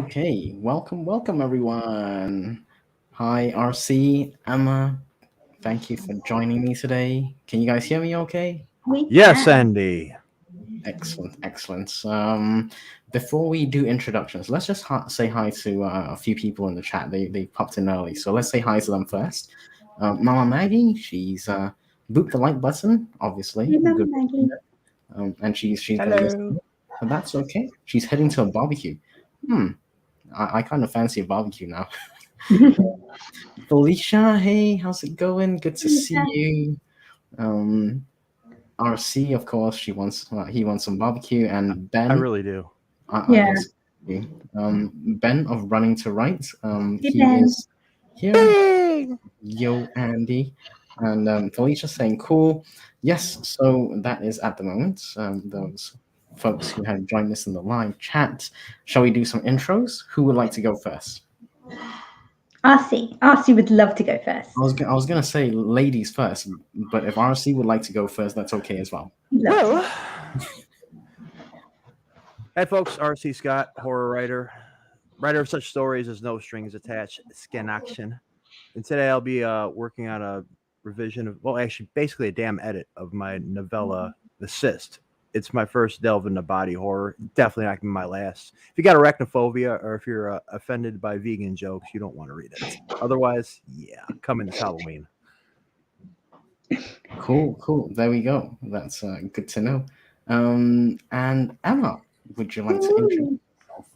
Okay, welcome everyone. Hi, RC, Emma. Thank you for joining me today. Can you guys hear me okay? We Yes, can. Andy. Excellent. Before we do introductions, let's just say hi to a few people in the chat. They popped in early, so let's say hi to them first. Mama Maggie, she's booped the like button, obviously. Hello, Good. Maggie. And she's been Hello. listening, but that's okay. She's heading to a barbecue. Hmm. I kind of fancy a barbecue now. Felicia, hey, how's it going? Good to see you. Um, RC, of course, he wants some barbecue, and I Ben, really do. I Yeah. guess, Ben of Running to Right, Hey, he Ben. is here. Yo, Andy, and Felicia saying cool. Yes, so that is at the moment. Those folks who have joined us in the live chat. Shall we do some intros? Who would like to go first? RC would love to go first. I was gonna say ladies first, but if RC would like to go first, that's okay as well. Lovely. Hey, folks. R.C. Scott, horror writer of such stories as No Strings Attached, Skin Action. And today I'll be working on a revision of, basically a damn edit of my novella, The Cyst. It's my first delve into body horror. Definitely not gonna be my last. If you got arachnophobia or if you're offended by vegan jokes, you don't want to read it. Otherwise, yeah, come in this Halloween. Cool. There we go. That's good to know. And Emma, would you like to introduce yourself?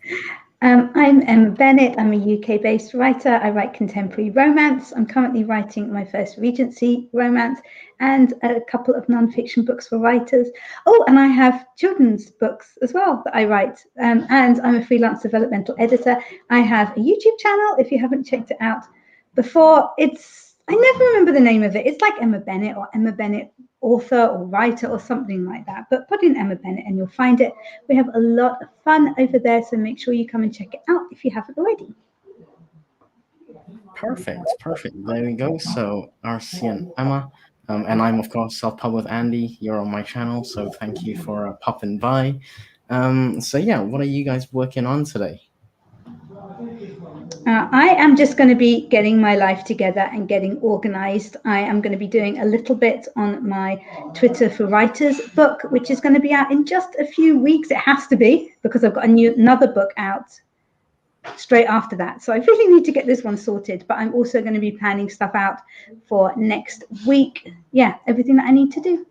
I'm Emma Bennet. I'm a UK-based writer. I write contemporary romance. I'm currently writing my first Regency romance and a couple of non-fiction books for writers. Oh, and I have children's books as well that I write. And I'm a freelance developmental editor. I have a YouTube channel, if you haven't checked it out before. I never remember the name of it. It's like Emma Bennet or Emma Bennet author or writer or something like that. But put in Emma Bennet and you'll find it. We have a lot of fun over there, so make sure you come and check it out if you haven't already. Perfect. There we go. So RC and Emma, and I'm of course self-pub with Andy. You're on my channel, so thank you for popping by. So yeah, what are you guys working on today? I am just going to be getting my life together and getting organized. I am going to be doing a little bit on my Twitter for Writers book, which is going to be out in just a few weeks. It has to be because I've got another book out straight after that. So I really need to get this one sorted, but I'm also going to be planning stuff out for next week. Yeah, everything that I need to do.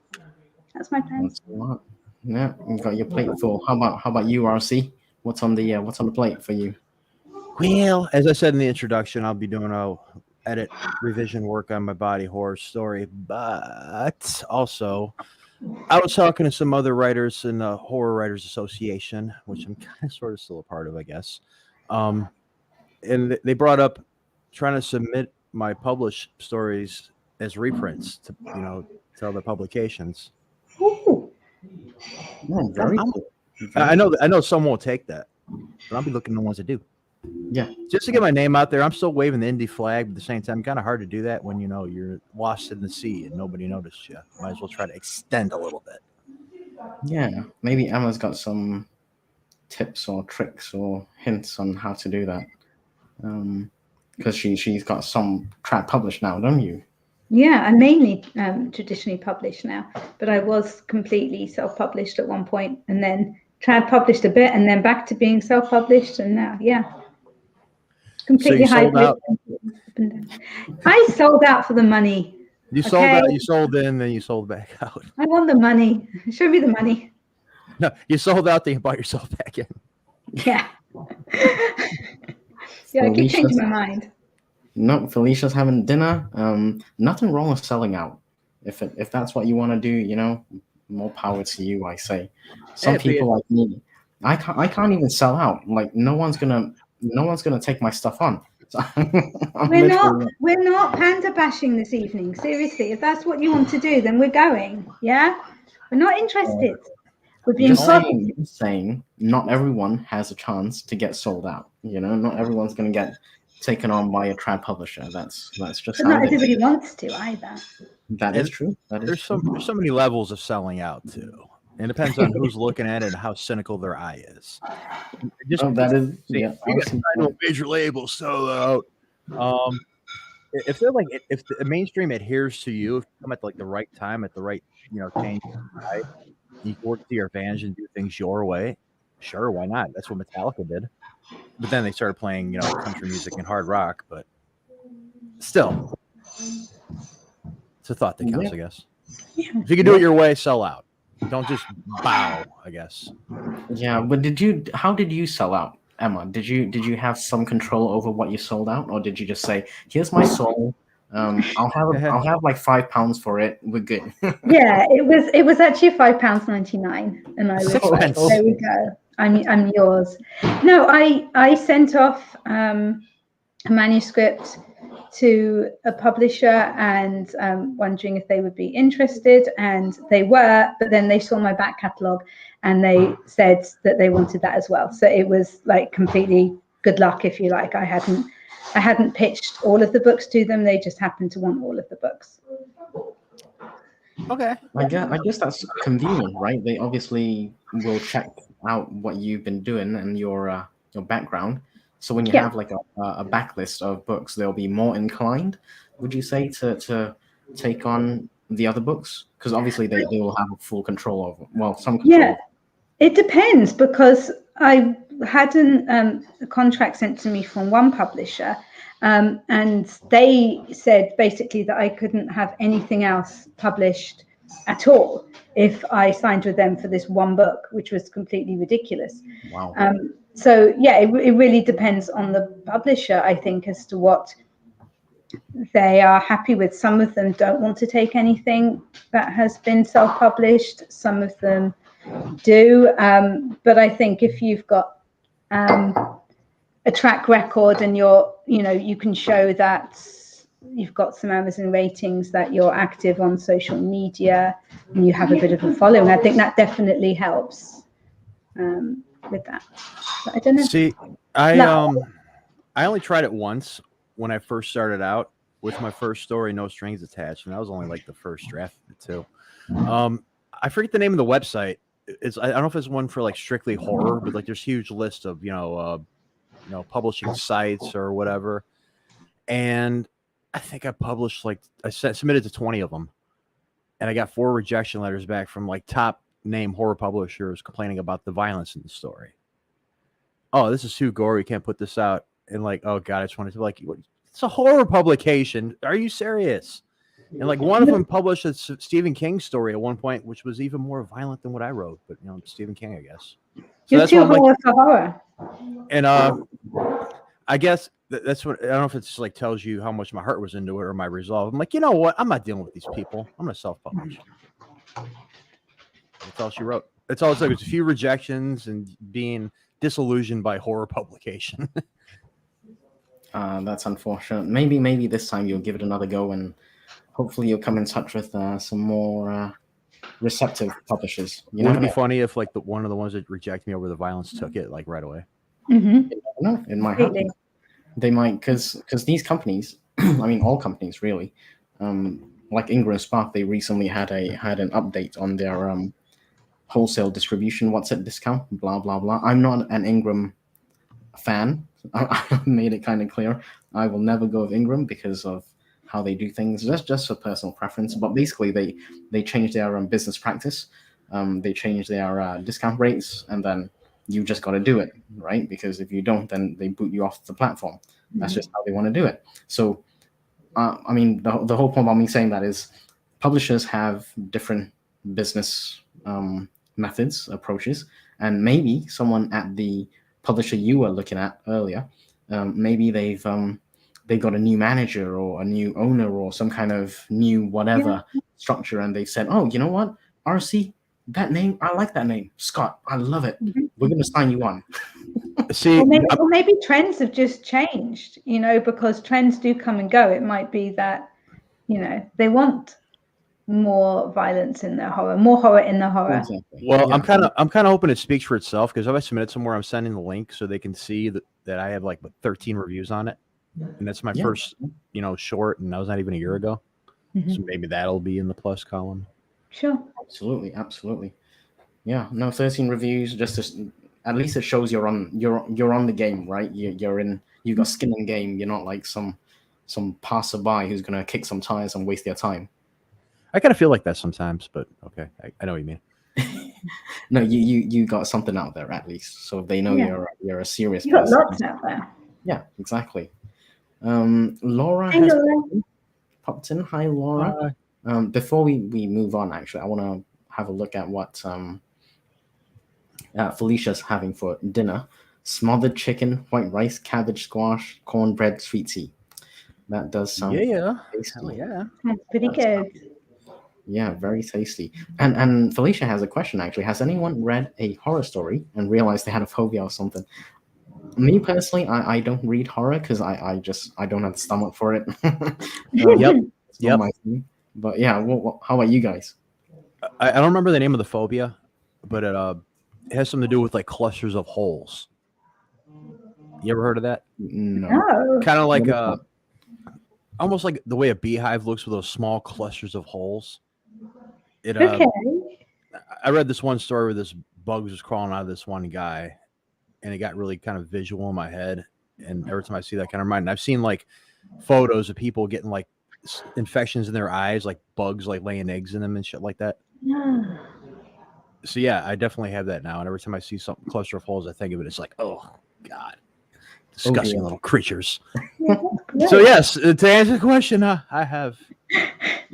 That's my plan. That's a lot. Yeah, you've got your plate full. How about you, RC? What's on the plate for you? Well, as I said in the introduction, I'll be doing a edit revision work on my body horror story, but also I was talking to some other writers in the Horror Writers Association, which I'm kind of sort of still a part of, I guess. And they brought up trying to submit my published stories as reprints to other publications. Ooh. Oh, very cool. I know some won't take that, but I'll be looking at the ones that do. Yeah. Just to get my name out there, I'm still waving the indie flag, but at the same time, kind of hard to do that when you're lost in the sea and nobody noticed you. Might as well try to extend a little bit. Yeah, maybe Emma's got some tips or tricks or hints on how to do that. Because she's got some trad published now, don't you? Yeah, I'm mainly traditionally published now, but I was completely self-published at one point, and then trad published a bit, and then back to being self-published, and now, yeah, completely so you sold out. I sold out for the money. You sold out. You sold in, then you sold back out. I want the money. Show me the money. No, you sold out, then you bought yourself back in. Yeah. Yeah, I keep changing my mind. No, Felicia's having dinner. Nothing wrong with selling out. If that's what you want to do, more power to you. I say. Some people like me, I can't even sell out. Like no one's gonna take my stuff on. So we're not panda bashing this evening. Seriously, if that's what you want to do, then we're going. Yeah, we're not interested. We're being saying not everyone has a chance to get sold out. Not everyone's gonna get taken on by a trad publisher. That's just but not everybody wants to either. That is true. There's so many levels of selling out too. It depends on who's looking at it and how cynical their eye is. Just that is, see, yeah. you got signed to a major label, sell out. If they're like, if the mainstream adheres to you, if you come at like the right time, at the right, change, right? You can work to your advantage and do things your way. Sure, why not? That's what Metallica did. But then they started playing, country music and hard rock. But still, it's a thought that counts, I guess. If you can do it your way, sell out. Don't just bow, I guess. Yeah, but how did you sell out, Emma? Did you have some control over what you sold out, or did you just say, "Here's my soul. I'll have like £5 for it. We're good." Yeah, it was actually £5.99, and I was like, there we go. I'm yours. No, I sent off a manuscript to a publisher and wondering if they would be interested, and they were, but then they saw my back catalogue and they said that they wanted that as well. So it was like completely good luck, if you like. I hadn't pitched all of the books to them. They just happened to want all of the books. Okay. I guess that's convenient, right? They obviously will check out what you've been doing and your background. So when you have like a backlist of books, they'll be more inclined, would you say, to take on the other books? Because obviously they will have full control over, some control. Yeah, it depends, because I had a contract sent to me from one publisher, and they said basically that I couldn't have anything else published at all if I signed with them for this one book, which was completely ridiculous. Wow. So yeah, it really depends on the publisher, I think, as to what they are happy with. Some of them don't want to take anything that has been self-published. Some of them do. But I think if you've got a track record and you can show that you've got some Amazon ratings, that you're active on social media, and you have a bit of a following, I think that definitely helps with that. But I don't know. See, I only tried it once when I first started out with my first story, No Strings Attached, and that was only like the first draft of it too. I forget the name of the website. I don't know if it's one for like strictly horror, but like there's a huge list of publishing sites or whatever. And I think I published submitted to 20 of them, and I got 4 rejection letters back from like top name horror publishers complaining about the violence in the story. Oh, this is too gory. You can't put this out. And like, oh God, I just wanted to it's a horror publication. Are you serious? And like one of them published a Stephen King story at one point, which was even more violent than what I wrote. But Stephen King, I guess. So you're too horror for horror. And I guess that's what, I don't know if it's like tells you how much my heart was into it or my resolve. I'm like, you know what? I'm not dealing with these people. I'm gonna self-publish. That's all she wrote. That's all it's like. It's a few rejections and being disillusioned by horror publication. That's unfortunate. Maybe this time you'll give it another go, and hopefully you'll come in touch with some more receptive publishers. Wouldn't it be funny if like one of the ones that reject me over the violence took it like right away? Mm-hmm. No, it might happen. They might, because these companies, I mean all companies really, like Ingram Spark, they recently had an update on their wholesale distribution. What's it? Discount? Blah blah blah. I'm not an Ingram fan. I made it kind of clear. I will never go with Ingram because of how they do things. That's just for personal preference. But basically, they changed their business practice. They changed their discount rates, and then you just got to do it, right? Because if you don't, then they boot you off the platform. That's just how they want to do it. So, I mean, the whole point about me saying that is publishers have different business methods, approaches, and maybe someone at the publisher you were looking at earlier, maybe they've got a new manager or a new owner or some kind of new whatever structure, and they said, oh, you know what, RC, that name, I like that name, Scott, I love it. We're going to sign you on. See, or maybe trends have just changed, because trends do come and go. It might be that they want more violence in their horror, more horror in the horror. Exactly. Well, yeah. I'm kind of hoping it speaks for itself, because if I submit it somewhere, I'm sending the link so they can see that I have like 13 reviews on it, and that's my first short, and that was not even a year ago. So maybe that'll be in the plus column. Sure. Absolutely. Yeah, no, 13 reviews. At least it shows you're on the game, right? You got skin in game. You're not like some passerby who's gonna kick some tires and waste their time. I kind of feel like that sometimes, but okay, I know what you mean. No, you got something out there at least, so they know you're a serious You got person. lots out there. Yeah, exactly. Laura Hey, has Laura. popped in. Hi, Laura. Before we move on, actually, I want to have a look at what Felicia's having for dinner: smothered chicken, white rice, cabbage, squash, cornbread, sweet tea. That does sound tasty. Hell yeah. That's pretty good. Yeah, very tasty. And Felicia has a question actually. Has anyone read a horror story and realized they had a phobia or something? Me personally, I don't read horror because I don't have the stomach for it. Yep. It's not my thing. But yeah, how about you guys? I don't remember the name of the phobia, but it has something to do with like clusters of holes. You ever heard of that? No. Oh, Kind of like almost like the way a beehive looks with those small clusters of holes. It okay. I read this one story where this bug was crawling out of this one guy, and it got really kind of visual in my head. And every time I see that, kind of remind. I've seen like photos of people getting like infections in their eyes, like bugs like laying eggs in them and shit like that. So yeah, I definitely have that now. And every time I see some cluster of holes, I think of it. It's like, oh god, disgusting little creatures. So yes, to answer the question, I have.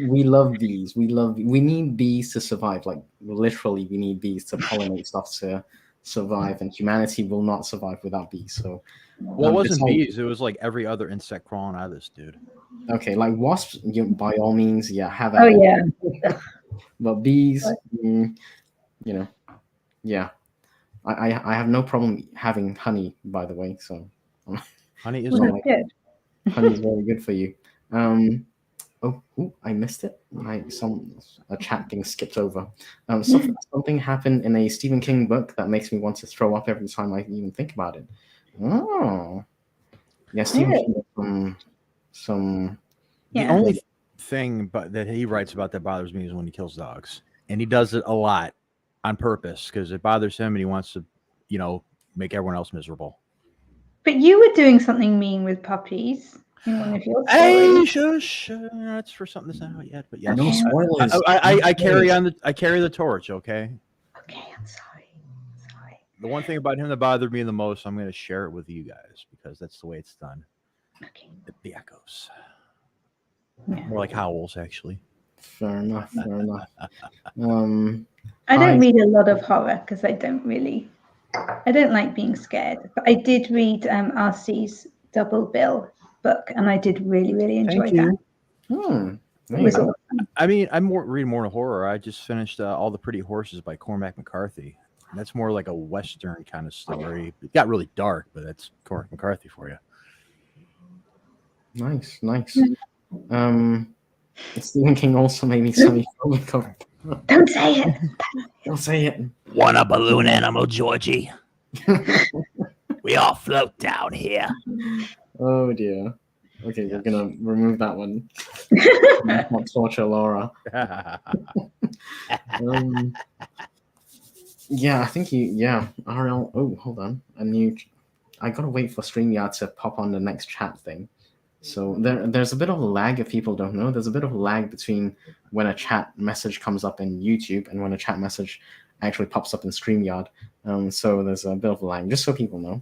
We love bees. We need bees to survive. Like literally, we need bees to pollinate stuff to survive, and humanity will not survive without bees. So, well, it wasn't bees. It was like every other insect crawling out of this dude. Okay, like wasps, by all means, yeah, have. Oh yeah. But bees, yeah. I have no problem having honey. By the way, so honey is good. Honey is very good for you. Oh, I missed it. A chat thing skipped over. Something happened in a Stephen King book that makes me want to throw up every time I even think about it. Oh, yeah, Stephen King. The only thing that he writes about that bothers me is when he kills dogs, and he does it a lot on purpose because it bothers him, and he wants to, make everyone else miserable. But you were doing something mean with puppies. Hey, shush! That's for something that's not out yet. But yes, no spoilers. I carry on. I carry the torch. Okay. Okay, I'm sorry. The one thing about him that bothered me the most, I'm going to share it with you guys because that's the way it's done. Okay. The echoes. Yeah. More like howls, actually. Fair enough. I don't read a lot of horror because I don't like being scared. But I did read RC's Double Bill book, and I did really, really enjoy that. It was awesome. I mean, I'm reading more horror. I just finished All the Pretty Horses by Cormac McCarthy. That's more like a Western kind of story. It got really dark, but that's Cormac McCarthy for you. Nice. Stephen King also made me semi-phobic. Don't say it. Don't say it. Want a balloon animal, Georgie? We all float down here. Oh dear. Okay, we're gonna remove that one. Not torture Laura. Yeah, I think RL. Oh, hold on. I gotta wait for StreamYard to pop on the next chat thing. So there's a bit of a lag, if people don't know. There's a bit of a lag between when a chat message comes up in YouTube and when a chat message actually pops up in StreamYard. So there's a bit of a lag, just so people know.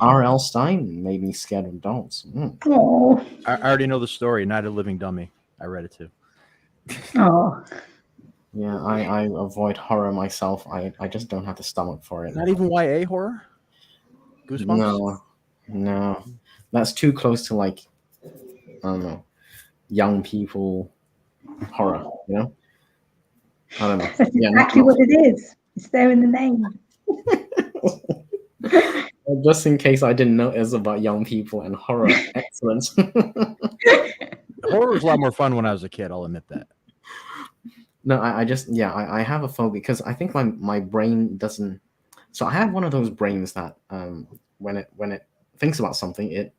R.L. Stein made me scared of dolls. Oh. I already know the story. Night of the Living Dummy. I read it too. Oh. Yeah, I avoid horror myself. I just don't have the stomach for it. Not even YA horror? Goosebumps? No. That's too close to like, I don't know, young people horror, I don't know. That's exactly what it is. It's there in the name. Just in case I didn't know it was about young people and horror. Excellent. Horror was a lot more fun when I was a kid, I'll admit that. No, I have a phobia because I think my brain doesn't. So I have one of those brains that when it thinks about something, it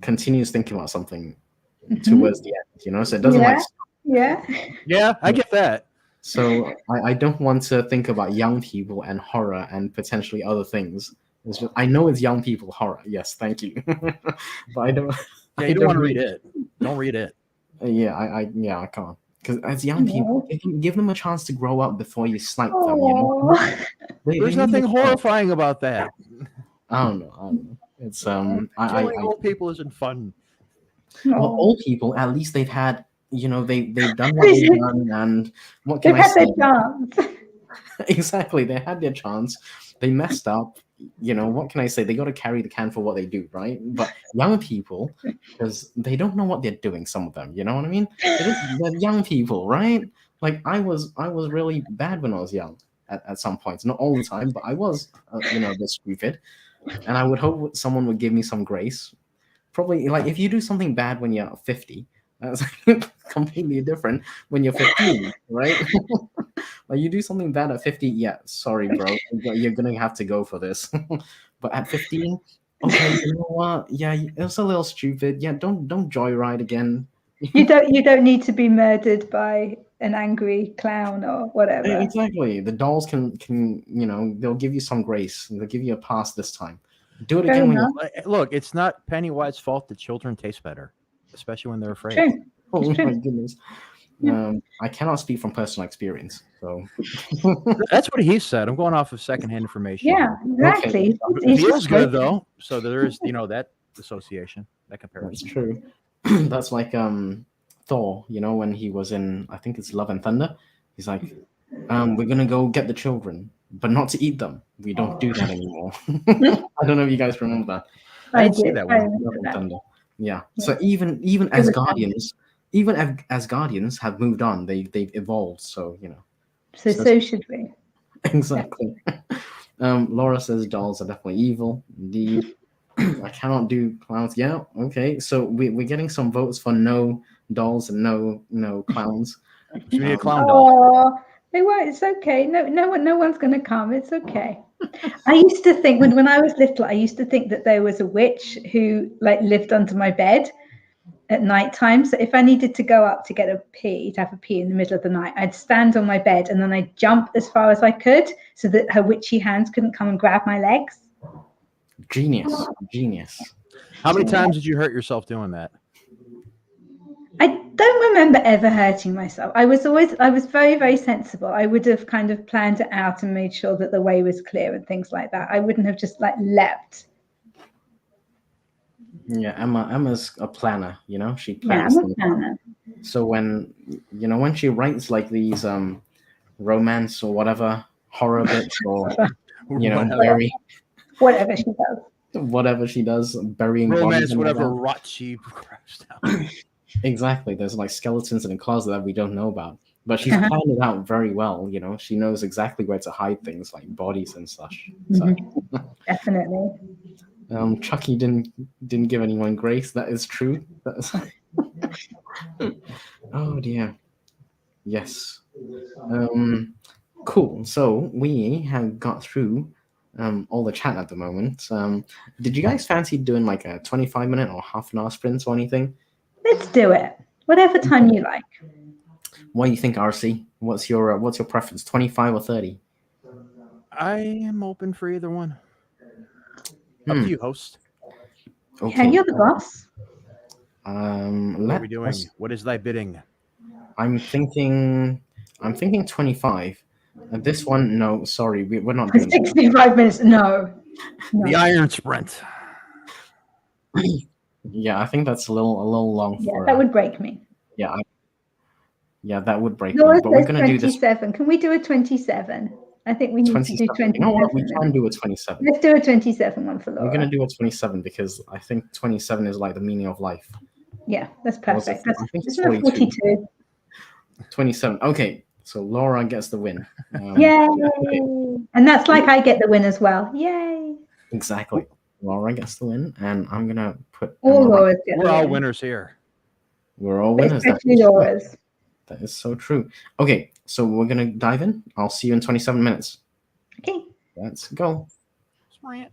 continues thinking about something towards the end, so it doesn't Yeah, I get that. So I don't want to think about young people and horror and potentially other things. It's just, I know it's young people horror. Yes, thank you. But I don't. Yeah, I you don't want to really- read it. Don't read it. Yeah, I can't. Because as young people, give them a chance to grow up before you snipe them. Oh, There's They need nothing a chance. horrifying about that. I don't know. It's Killing old people isn't fun. well, old people at least they've had they've done what they've done, and what can they've I had their say? chance. Exactly, they had their chance. They messed up. What can I say? They got to carry the can for what they do, right? But young people, because they don't know what they're doing. Some of them, you know what I mean? They're young people, right? Like I was really bad when I was young. At some points, not all the time, but I was, a bit stupid. And I would hope someone would give me some grace. Probably, like if you do something bad when you're 50, that's completely different when you're 15, right? Like you do something bad at 50, yeah, sorry, bro, you're gonna have to go for this. But at 15, okay, you know what? Yeah, it was a little stupid. Yeah, don't joyride again. You don't need to be murdered by an angry clown or whatever. Exactly. The dolls can they'll give you some grace. They'll give you a pass this time. Do it Fair again when enough. Look, it's not Pennywise's fault that children taste better, especially when they're afraid. True. oh true. my goodness. Yeah. I cannot speak from personal experience, so That's what he said. I'm going off of secondhand information. Yeah, exactly. Okay. It He's feels just good though, so there is that association, that That's comparison. true. That's like Thor, when he was in, I think it's Love and Thunder. He's like, we're gonna go get the children, but not to eat them. We don't do that anymore. I don't know if you guys remember that. I I didn't see did. that I one. remember Love and that. Thunder. Yeah. Yeah. So even It as was Guardians, as Guardians have moved on, they've evolved. So So should we. exactly. Laura says dolls are definitely evil. Indeed. I cannot do clowns. Yeah, okay. So we're getting some votes for no dolls and no clowns. So we need a clown doll. Oh, they won't. It's okay. No one's going to come. It's okay. I used to think when I was little, I used to think that there was a witch who lived under my bed at night time. So if I needed to go up to get a pee, to have a pee in the middle of the night, I'd stand on my bed and then I'd jump as far as I could so that her witchy hands couldn't come and grab my legs. Genius. How many times did you hurt yourself doing that? I don't remember ever hurting myself. I was very, very sensible. I would have kind of planned it out and made sure that the way was clear and things like that. I wouldn't have just leapt. Yeah, Emma's a planner. She Yeah, plans I'm a things. planner. So when she writes like these romance or whatever horror bits or very Whatever she does. whatever she does, burying bodies Romance, and all whatever that. rot she crashed down. Exactly. There's like skeletons in the closet that we don't know about. But she's planned it out very well, She knows exactly where to hide things like bodies and such. Definitely. Chucky didn't give anyone grace. That is true. Oh dear. Yes. Cool. So we have got through all the chat at the moment. Did you guys fancy doing like a 25-minute or half an hour sprint or anything? Let's do it. Whatever time you like. What do you think, RC? What's your preference? 25 or 30? I am open for either one. Up to you, host. Okay. Yeah, you're the boss. What are we doing? What is thy bidding? I'm thinking 25. And this one, no, sorry, we're not doing that. 65 minutes. No. The Iron Sprint. Yeah, I think that's a little long Yeah, for that would break me. yeah, that would break Laura me. But we're says gonna do this 27. Can we do a 27? I think we need to do 27. 27. You know what? We can do a 27. Let's do a 27 one for Laura. We're gonna do a 27 because I think 27 is like the meaning of life. Yeah, that's perfect. I think it's That's 42. 27. Okay, so Laura gets the win. Yay! Okay. And that's like I get the win as well. Yay! Exactly. Laura gets the win, and I'm gonna put All Emma Laura's get We're the all win. winners here. We're all winners. Especially Laura's. That is so true. Okay, so we're gonna dive in. I'll see you in 27 minutes. Okay. Let's go. Sprint.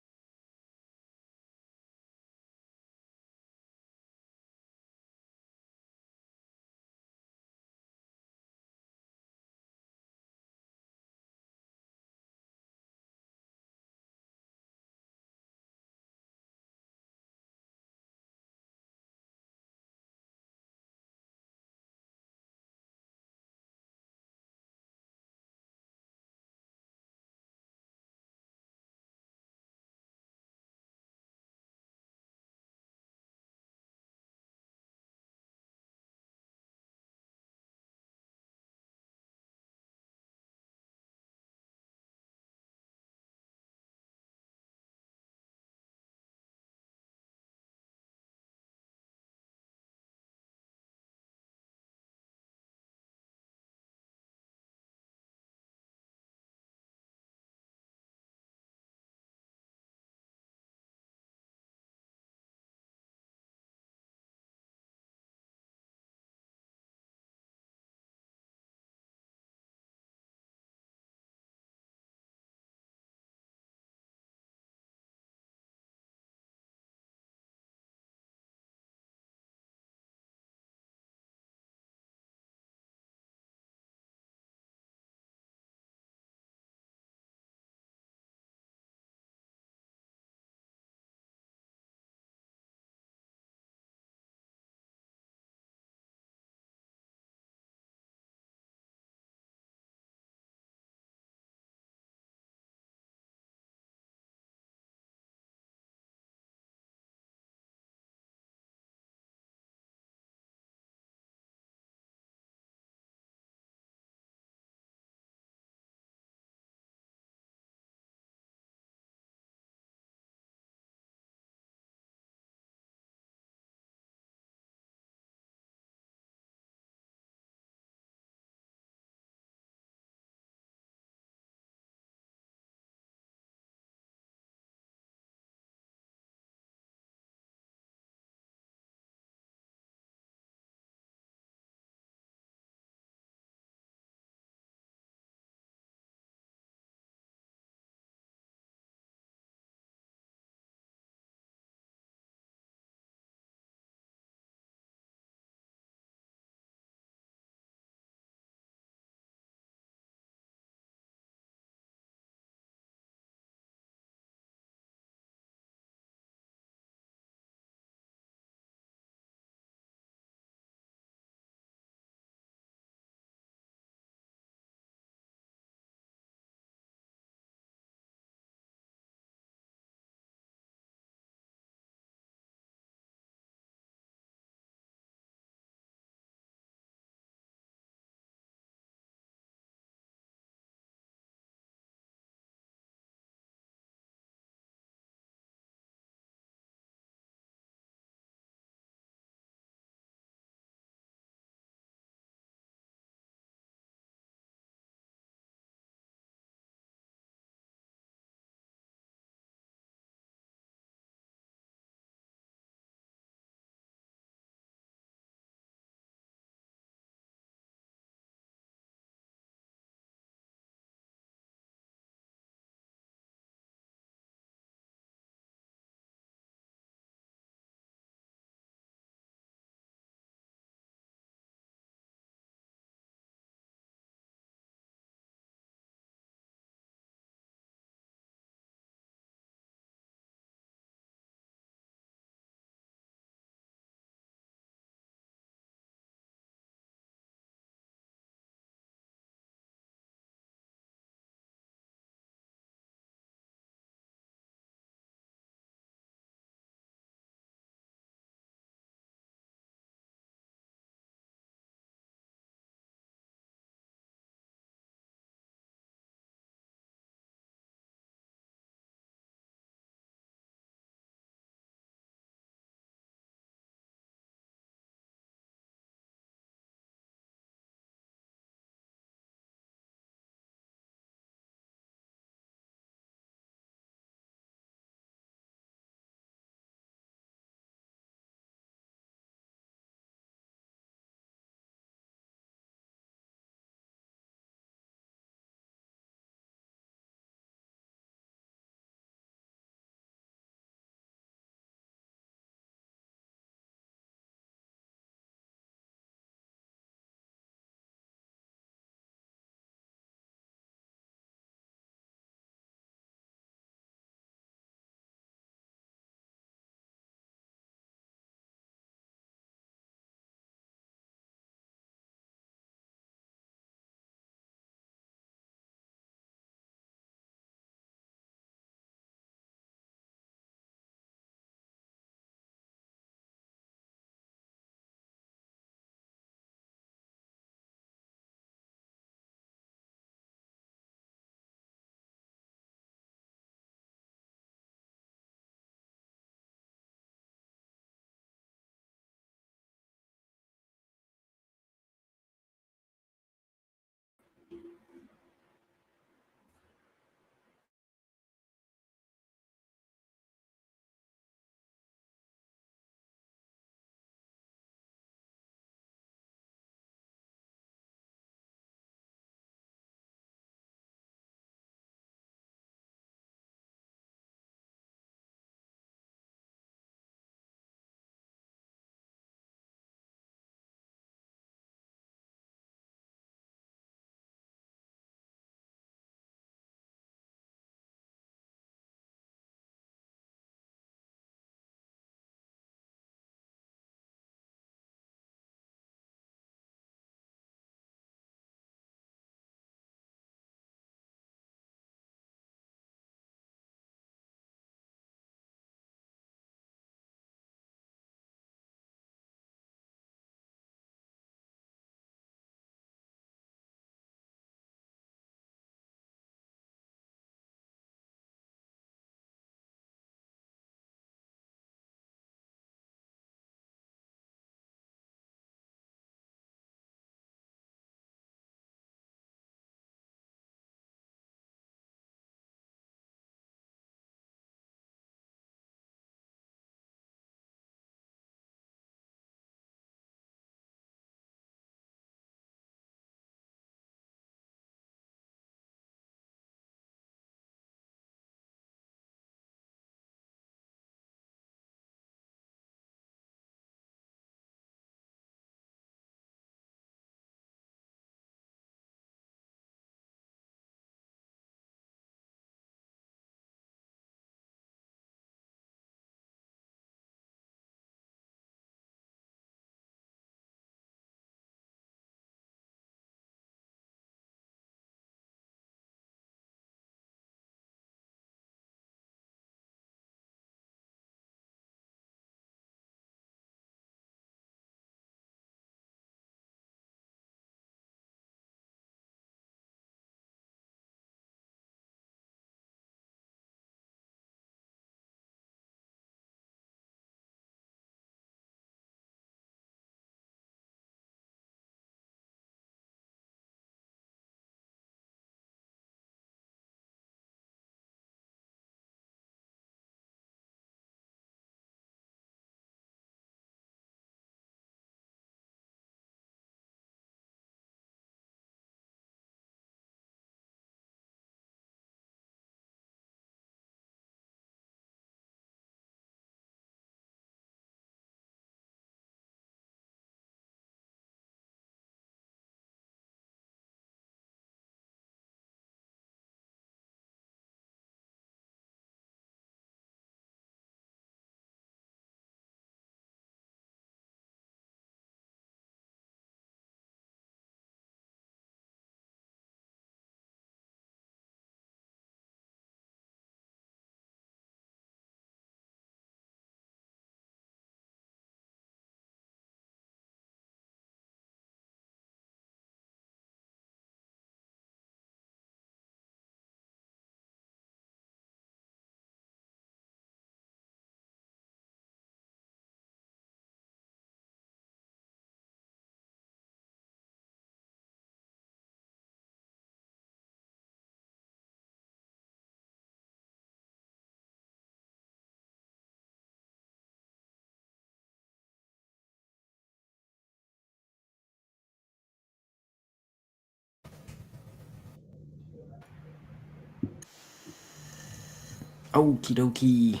Okie dokie.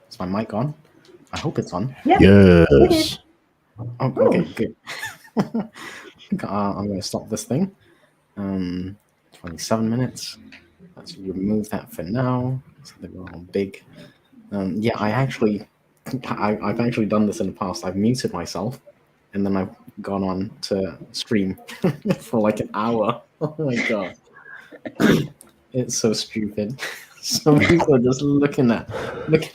Is my mic on? I hope it's on. Yep. Yes. Oh, okay, good. I'm going to stop this thing. 27 minutes. Let's remove that for now. So they're all big. Yeah, I've actually done this in the past. I've muted myself, and then I've gone on to stream for like an hour. Oh my god, it's so stupid. Some people are just looking at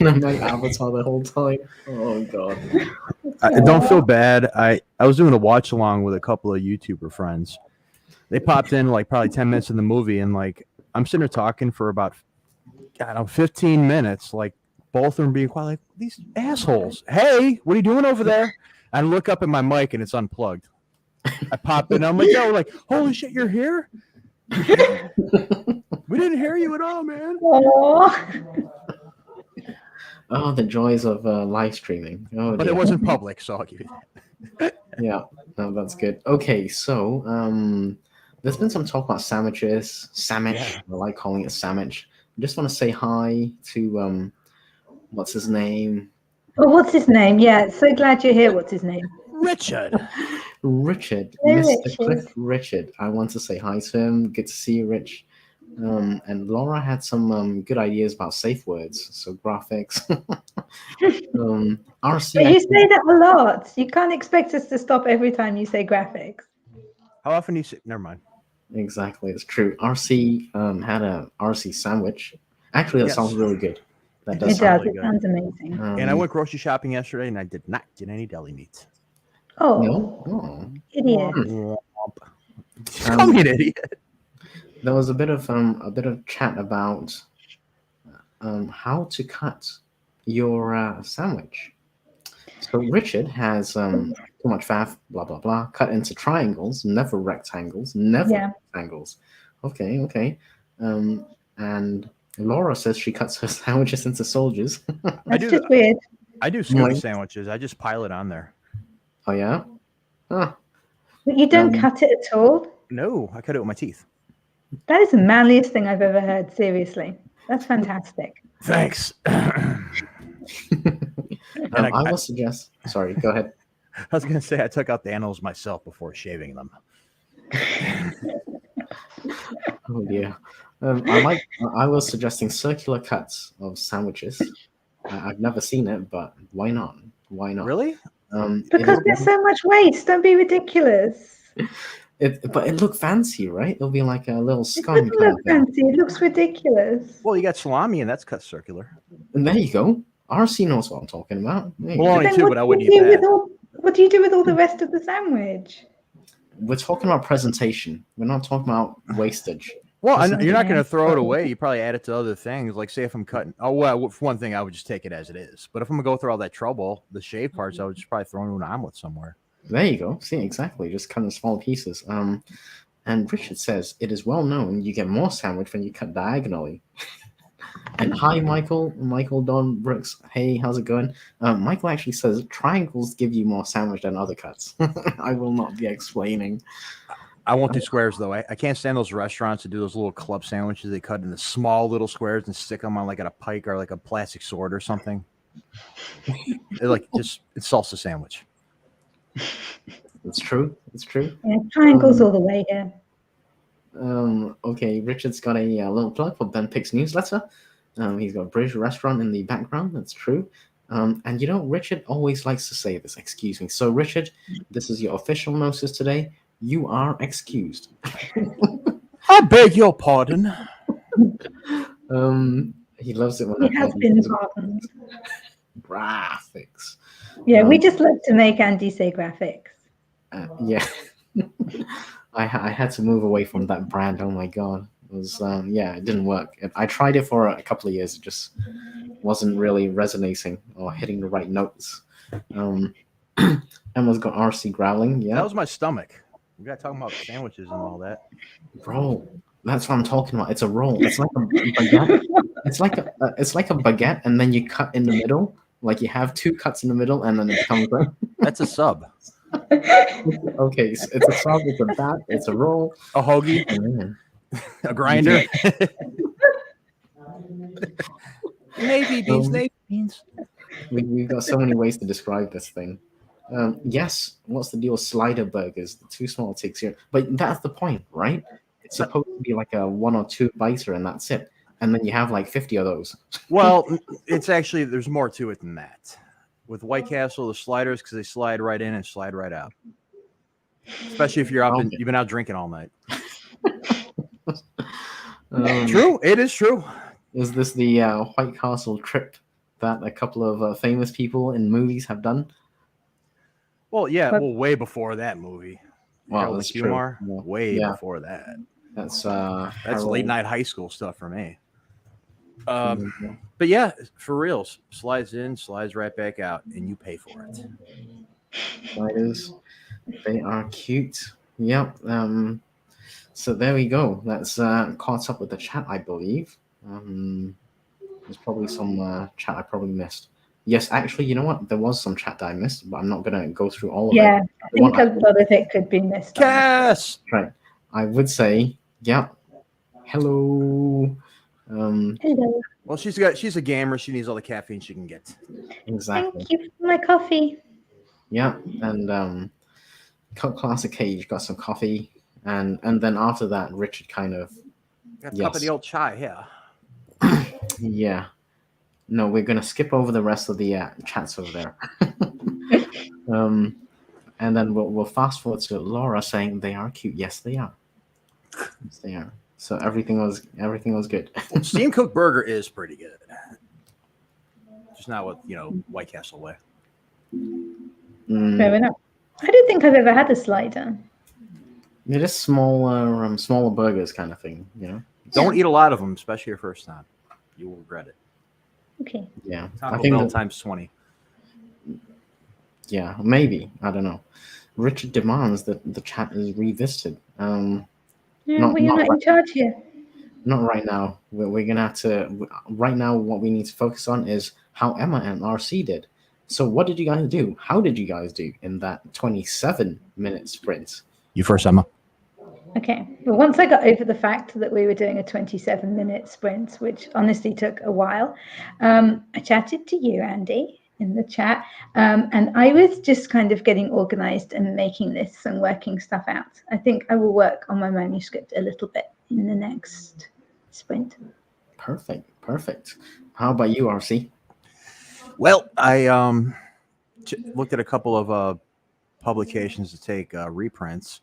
my avatar the whole time. Oh god. Don't feel bad. I was doing a watch along with a couple of YouTuber friends. They popped in like probably 10 minutes in the movie, and like I'm sitting there talking for about 15 minutes, like both of them being quiet, like these assholes. Hey, what are you doing over there? I look up at my mic and it's unplugged. I pop in, I'm like, yo, like, holy shit, you're here? We didn't hear you at all, man. Aww. Oh, the joys of live streaming. Oh, But dear. it wasn't public, so I'll give you that. Yeah, no, that's good. Okay, so there's been some talk about sandwiches. Sandwich. Yeah. I like calling it sandwich. I just want to say hi to what's his name? Oh, what's his name? Yeah, so glad you're here. What's his name? Richard. Richard, Hey, Mr. Richard. Cliff Richard. I want to say hi to him. Good to see you, Rich. And Laura had some good ideas about safe words, so graphics. RC. But you say that a lot. You can't expect us to stop every time you say graphics. How often do you say? Never mind. Exactly, it's true. RC had a RC sandwich. Actually, that Yes. sounds really good. That It does does. sound really It good. sounds amazing. And I went grocery shopping yesterday, and I did not get any deli meat. Oh, No. Oh. idiot. Call me an idiot. There was a bit of chat about how to cut your sandwich. So Richard has too much fat, blah blah blah. Cut into triangles, never rectangles, never Yeah. rectangles. Okay. And Laura says she cuts her sandwiches into soldiers. That's do just that. weird. I do Scooby sandwiches. I just pile it on there. Oh yeah. Huh. But you don't cut it at all? No, I cut it with my teeth. That is the manliest thing I've ever heard. Seriously. That's fantastic. Thanks. I will suggest. Sorry, go ahead. I was going to say I took out the animals myself before shaving them. Oh dear. I was suggesting circular cuts of sandwiches. I've never seen it, but why not? Why not? Really? Because there's so much waste. Don't be ridiculous. But it looked fancy, right? It'll be like a little It scone doesn't kind look of thing. fancy. It looks ridiculous. Well, you got salami, and that's cut circular. And there you go. RC knows what I'm talking about. There you Well, go. only Then two, what but I do wouldn't you eat do with that. what do you do with all the rest of the sandwich? We're talking about presentation. We're not talking about wastage. Well, Listen, you're not going to Yeah. throw it away. You probably add it to other things. Like, say if I'm cutting. Oh, well, for one thing, I would just take it as it is. But if I'm going to go through all that trouble, the shaved parts, I would just probably throw in an omelet somewhere. There you go. See, exactly. Just cut in small pieces. And Richard says it is well known you get more sandwich when you cut diagonally. And hi, Michael Don Brooks. Hey, how's it going? Michael actually says triangles give you more sandwich than other cuts. I will not be explaining. I won't do squares, though. I can't stand those restaurants that do those little club sandwiches. They cut into small little squares and stick them on like a pike or like a plastic sword or something. They're like it's salsa sandwich. It's true. It's true. Yeah, triangles all the way here. Okay, Richard's got a little plug for Ben Pick's newsletter. He's got a British restaurant in the background. That's true. And you know, Richard always likes to say this. Excuse me. So, Richard, this is your official notice today. You are excused. I beg your pardon. He loves it when It has been pardoned. graphics. Yeah, we just love to make Andy say graphics. Yeah. I had to move away from that brand. Oh my god, it was it didn't work. I tried it for a couple of years. It just wasn't really resonating or hitting the right notes. Emma's got RC growling. Yeah, That was my stomach. We got talking about sandwiches and all that. bro. That's what I'm talking about. It's a roll. It's like a baguette. It's like a baguette, and then you cut in the middle. Like you have two cuts in the middle, and then it becomes That's a sub. okay. So it's a sub. It's a bat. It's a roll. A hoagie. Oh, man. A grinder. Navy beans, Navy beans. We've got so many ways to describe this thing. Yes, what's the deal with slider burgers? The too small takes here, but that's the point, right? It's supposed to be like a 1 or 2 biter, and that's it. And then you have like 50 of those. Well, it's actually there's more to it than that. With White Castle, the sliders because they slide right in and slide right out. Especially if you're you've been out drinking all night. True, it is true. Is this the White Castle trip that a couple of famous people in movies have done? Well, yeah, way before that movie. Well, that's true. Way before that. That's late night high school stuff for me. But yeah, for real, slides in, slides right back out, and you pay for it. Sliders, they are cute. Yep. So there we go. That's caught up with the chat, I believe. There's probably some chat I probably missed. Yes, actually, you know what? There was some chat that I missed, but I'm not going to go through all of it. Yeah, I think a lot of it could be missed. Yes! Right. I would say, yeah. Hello. Hello. Well, she's a gamer. She needs all the caffeine she can get. Exactly. Thank you for my coffee. Yeah, and Classic Cage got some coffee, and then after that, Richard kind of got a cup of the old chai here. Yeah. No, we're gonna skip over the rest of the chats over there. And then we'll fast forward to Laura saying they are cute. Yes, they are. Yes, they are. So everything was good. Steam cooked burger is pretty good. Just not with White Castle way. Fair enough. I don't think I've ever had a slider. It is smaller burgers kind of thing, Don't eat a lot of them, especially your first time. You will regret it. Okay. Yeah, I think times 20. Yeah, maybe. I don't know. Richard demands that the chat is revisited. You're not in charge here. Not right now. We're gonna have to. Right now, what we need to focus on is how Emma and RC did. So, what did you guys do? How did you guys do in that 27-minute sprint? You first, Emma. Okay. Well, once I got over the fact that we were doing a 27-minute sprint, which honestly took a while, I chatted to you, Andy, in the chat, and I was just kind of getting organized and making lists and working stuff out. I think I will work on my manuscript a little bit in the next sprint. Perfect. How about you, RC? Well, I looked at a couple of publications to take reprints.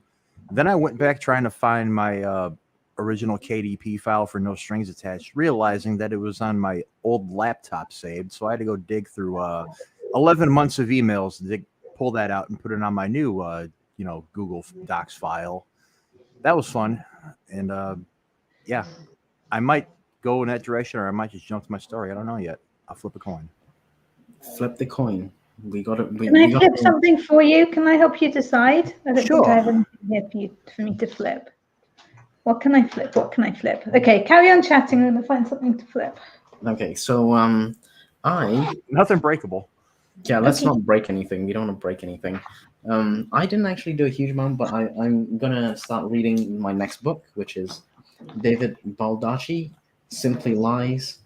Then I went back trying to find my original KDP file for No Strings Attached, realizing that it was on my old laptop saved. So I had to go dig through 11 months of emails to pull that out and put it on my new, Google Docs file. That was fun. And yeah, I might go in that direction, or I might just jump to my story. I don't know yet. I'll flip a coin. Flip the coin. We got it. Can I flip something for you? Can I help you decide? I don't Sure. think I have anything here for me to flip. What can I flip? Okay, carry on chatting. I'm going to find something to flip. Okay, so Nothing breakable. Yeah, let's not break anything. We don't want to break anything. I didn't actually do a huge amount, but I'm gonna start reading my next book, which is David Baldacci, Simply Lies.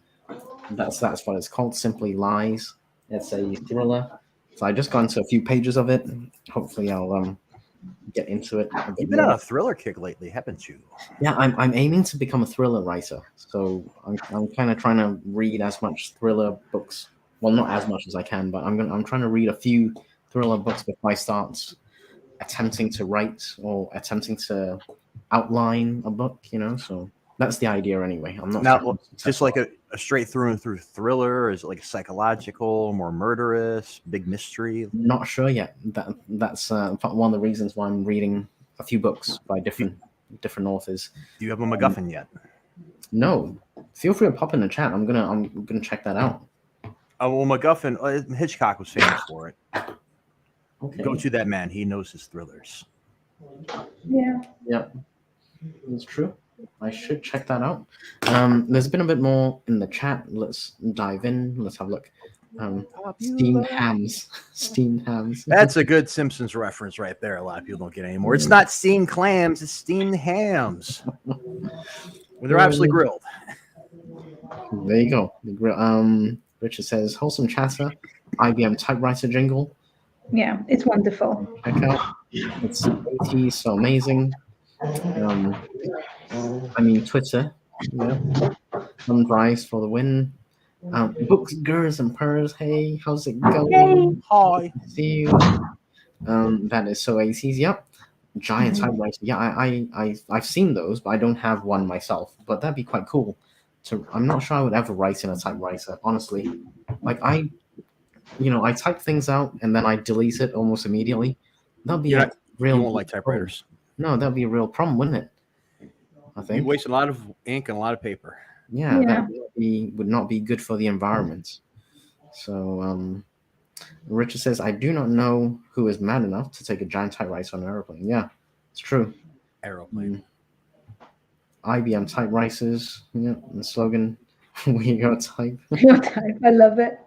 That's what it's called, Simply Lies. It's a thriller. So I just got into a few pages of it. Hopefully I'll get into it. You've been on a thriller kick lately, haven't you? Yeah, I'm aiming to become a thriller writer. So I'm kind of trying to read as much thriller books. Well, not as much as I can, but I'm trying to read a few thriller books before I start attempting to write or attempting to outline a book. So that's the idea anyway. I'm not now just like a straight through and through thriller, or is it like psychological, more murderous, big mystery? Not sure yet. That's one of the reasons why I'm reading a few books by different authors. Do you have a MacGuffin yet? No. Feel free to pop in the chat. I'm gonna check that out. Well, MacGuffin, Hitchcock was famous for it. Okay. Go to that man. He knows his thrillers. Yeah. Yeah. It's true. I should check that out. There's been a bit more in the chat. Let's dive in. Let's have a look. Steamed hams. Steamed hams. That's a good Simpsons reference right there. A lot of people don't get anymore. It's not steamed clams. It's steamed hams. When they're actually grilled. There you go. Richard says, wholesome chatter, IBM typewriter jingle. Yeah, it's wonderful. Check out. It's 80s, so amazing. I mean, Twitter. Yeah. Thumb drives for the win. Books, gurs, and purrs. Hey, how's it going? Hi. See you. That is so 80s. Yep. Giant typewriter. Yeah, I've seen those, but I don't have one myself. But that'd be quite cool. I'm not sure I would ever write in a typewriter, honestly. Like I type things out and then I delete it almost immediately. That'd be a real. You won't like typewriters. No, that'd be a real problem, wouldn't it? I think. You waste a lot of ink and a lot of paper. Yeah, that would not be good for the environment. So, Richard says, I do not know who is mad enough to take a giant typewriter on an airplane. Yeah, it's true. Aeroplane. IBM typewriters. Yeah, the slogan, we got type. Your type. I love it.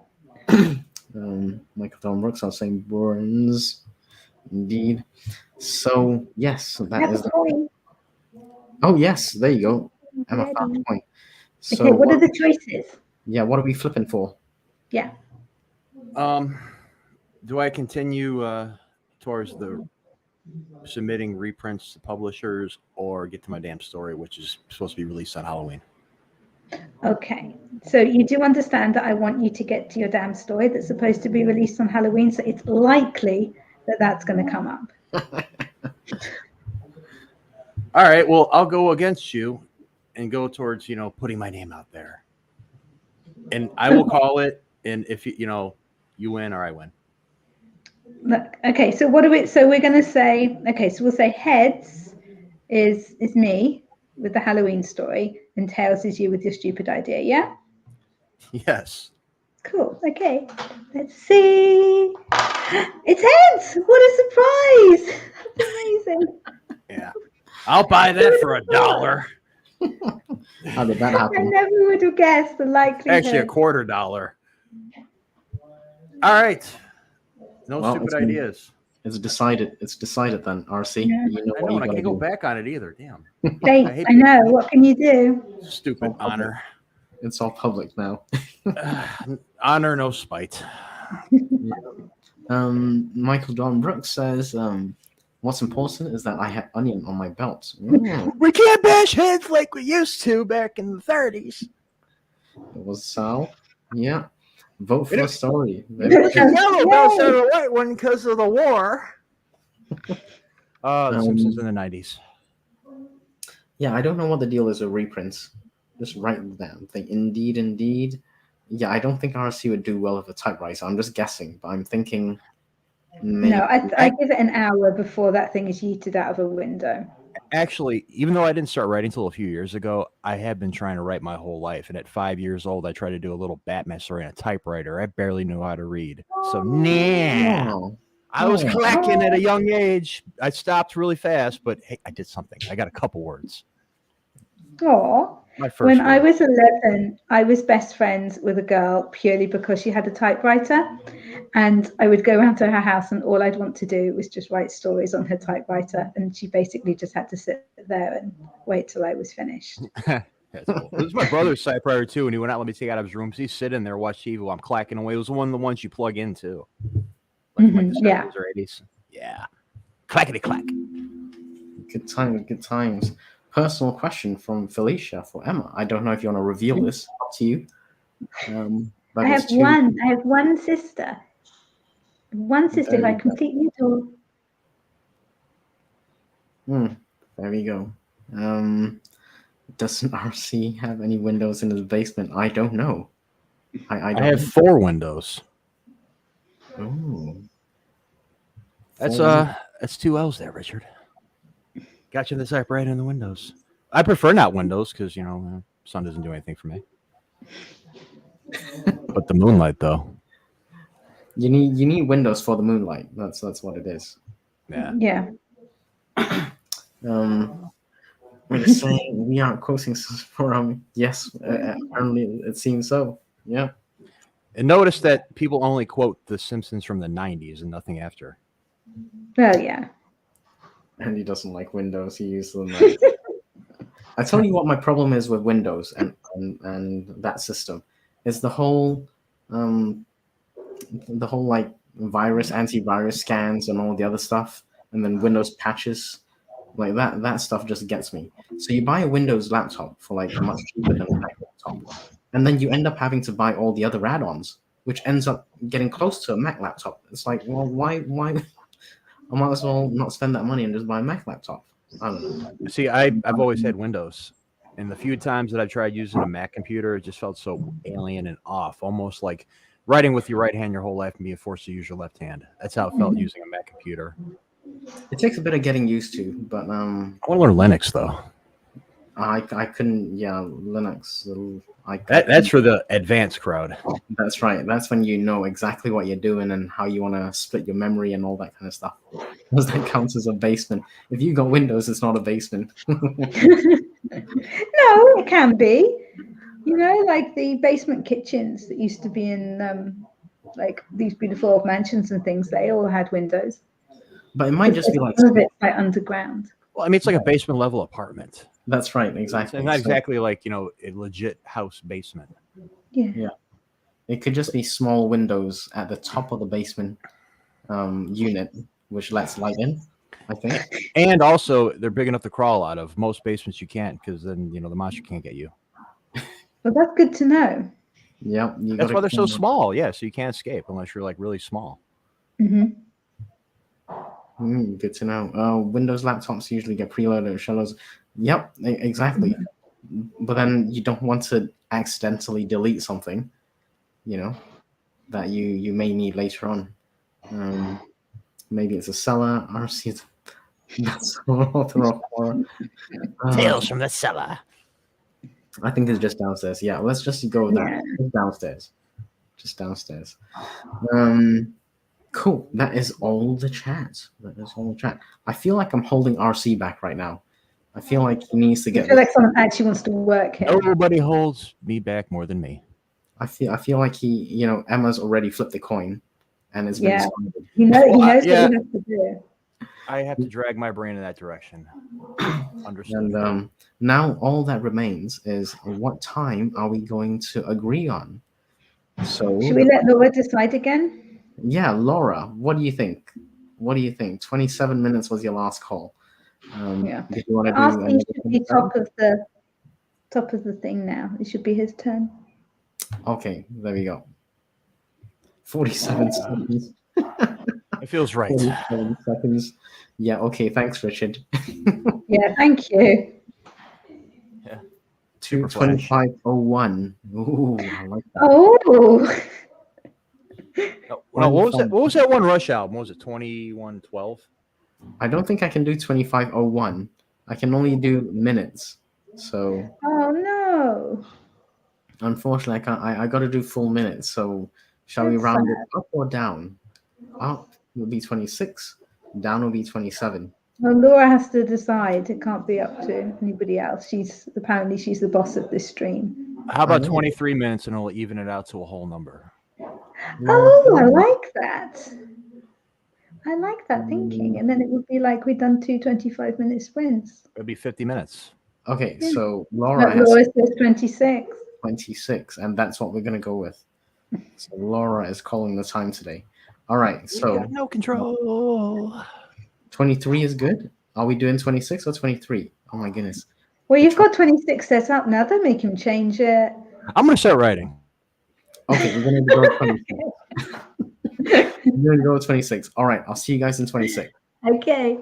Michael Don Brooks, I was saying Burns. Indeed. So, yes, that is. Oh, yes, there you go. Emma found a point. So, okay, what are the choices? Yeah, what are we flipping for? Yeah. Do I continue towards the submitting reprints to publishers or get to my damn story, which is supposed to be released on Halloween? Okay, so you do understand that I want you to get to your damn story that's supposed to be released on Halloween, so it's likely that that's going to come up. All right, well, I'll go against you and go towards, putting my name out there. And I will call it, and if you win or I win. Okay, so we're going to say, okay, so we'll say heads is me with the Halloween story and tails is you with your stupid idea, yeah? Yes. Cool, okay. Let's see. It's heads! What a surprise! That's amazing. Yeah. I'll buy that for $1. How did that happen? I never would have guessed the likelihood. Actually, $0.25. All right. No stupid ideas. It's decided. It's decided then, RC. Yeah. You know I what know, you and I gotta can't go do. back on it either. Damn. I know. What can you do? Stupid honor. It's all public now. Honor, no spite. Michael Don Brooks says, what's important is that I have onion on my belt. We can't bash heads like we used to back in the 30s. It was Sal. Yeah. Vote for a story. Yellow belts are the white one because of the war. The Simpsons in the 90s. Yeah, I don't know what the deal is with reprints. Just write them down. Think indeed. Yeah, I don't think RC would do well with a typewriter. I'm just guessing, but I'm thinking. Maybe. No, I give it an hour before that thing is yeeted out of a window. Actually, even though I didn't start writing until a few years ago, I have been trying to write my whole life. And at 5 years old, I tried to do a little Batman story on a typewriter. I barely knew how to read. So, I was clacking at a young age. I stopped really fast, but hey, I did something. I got a couple words. Oh, when I was 11, I was best friends with a girl purely because she had a typewriter, and I would go around to her house, and all I'd want to do was just write stories on her typewriter, and she basically just had to sit there and wait till I was finished. That's cool. This is my brother's typewriter too, and he would not let me take it out of his room. So he's sitting there, watch TV while I'm clacking away. It was one of the ones you plug into, like the 70s or 80s. Yeah, clackety clack. Good times. Personal question from Felicia for Emma. I don't know if you want to reveal this. Up to you. I have one sister. One sister who I completely adore. There we go. Doesn't RC have any windows in his basement? I don't know. I have 4 windows. Oh. That's 2 L's there, Richard. Got you the typewriter in the windows. I prefer not windows because sun doesn't do anything for me. But the moonlight, though. You need windows for the moonlight. That's what it is. Yeah. We're just saying we aren't quoting from. Yes, apparently it seems so. Yeah. And notice that people only quote The Simpsons from the 90s and nothing after. Well, yeah. And he doesn't like Windows. He uses them. I tell you what my problem is with Windows, and and that system. It's um, the whole like antivirus scans and all the other stuff, and then Windows patches like that. That stuff just gets me. So you buy a Windows laptop for like much cheaper than a Mac laptop, and then you end up having to buy all the other add-ons, which ends up getting close to a Mac laptop. It's like, well, why? I might as well not spend that money and just buy a Mac laptop. I don't know. See, I've always had Windows, and the few times that I've tried using a Mac computer, it just felt so alien and off, almost like writing with your right hand your whole life and being forced to use your left hand. That's how it felt using a Mac computer. It takes a bit of getting used to, but I want to learn Linux though. I couldn't. Yeah, Linux. That's for the advanced crowd. That's right. That's when you know exactly what you're doing and how you want to split your memory and all that kind of stuff. Because that counts as a basement. If you got Windows, it's not a basement. No, it can be. You know, like the basement kitchens that used to be in like these beautiful old mansions and things. They all had windows. But it might just be like some of it's like underground. Well, I mean, it's like a basement level apartment. That's right, exactly. It's not exactly like, you know, a legit house basement. Yeah. It could just be small windows at the top of the basement unit, which lets light in, I think. And also, they're big enough to crawl out of. Most basements you can't, because then, you know, the monster can't get you. Well, that's good to know. Yep. That's why they're so small. Yeah, so you can't escape unless you're like really small. Mm-hmm. Good to know. Windows laptops usually get preloaded with shells. Yep, exactly. But then you don't want to accidentally delete something, you know, that you may need later on. Maybe it's a cellar. RC. That's horror. Tales from the cellar. I think it's just downstairs. Yeah, let's just go with that. Just downstairs. Just downstairs. Cool. That is all the chat. I feel like I'm holding RC back right now. I feel like he needs to get. I feel like someone actually wants to work here. Nobody holds me back more than me. I feel like Emma's already flipped the coin, and it's been decided. He knows what he has to do. I have to drag my brain in that direction. Understood. And now all that remains is what time are we going to agree on? So should we let Laura decide again? Yeah, Laura, what do you think? 27 minutes was your last call. Did you want to do? RC should be top of the thing now. It should be his turn. Okay, there we go. 47 seconds. It feels right. 47 seconds. Yeah. Okay. Thanks, Richard. Yeah. Thank you. Yeah. 2:25:01. Ooh, I like that. Oh. No, what was that? What was that one Rush album? What was it 2112? I don't think I can do 25:01. I can only do minutes. So. Oh no. Unfortunately, I can't. I got to do full minutes. So, shall we round it up or down? Up will be 26. Down will be 27. Well, Laura has to decide. It can't be up to anybody else. She's the boss of this stream. How about 23 minutes and it'll even it out to a whole number? Oh, I like that. I like that thinking. And then it would be like we've done 2 25-minute sprints. It'd be 50 minutes. Okay, so Laura says 26. 26, and that's what we're going to go with. So Laura is calling the time today. All right, so no control. 23 is good. Are we doing 26 or 23? Oh my goodness. Well, you've got 26 set up now. Don't make him change it. I'm going to start writing. Okay, we're going to go with 26. We're going to go with 26. All right, I'll see you guys in 26. Okay.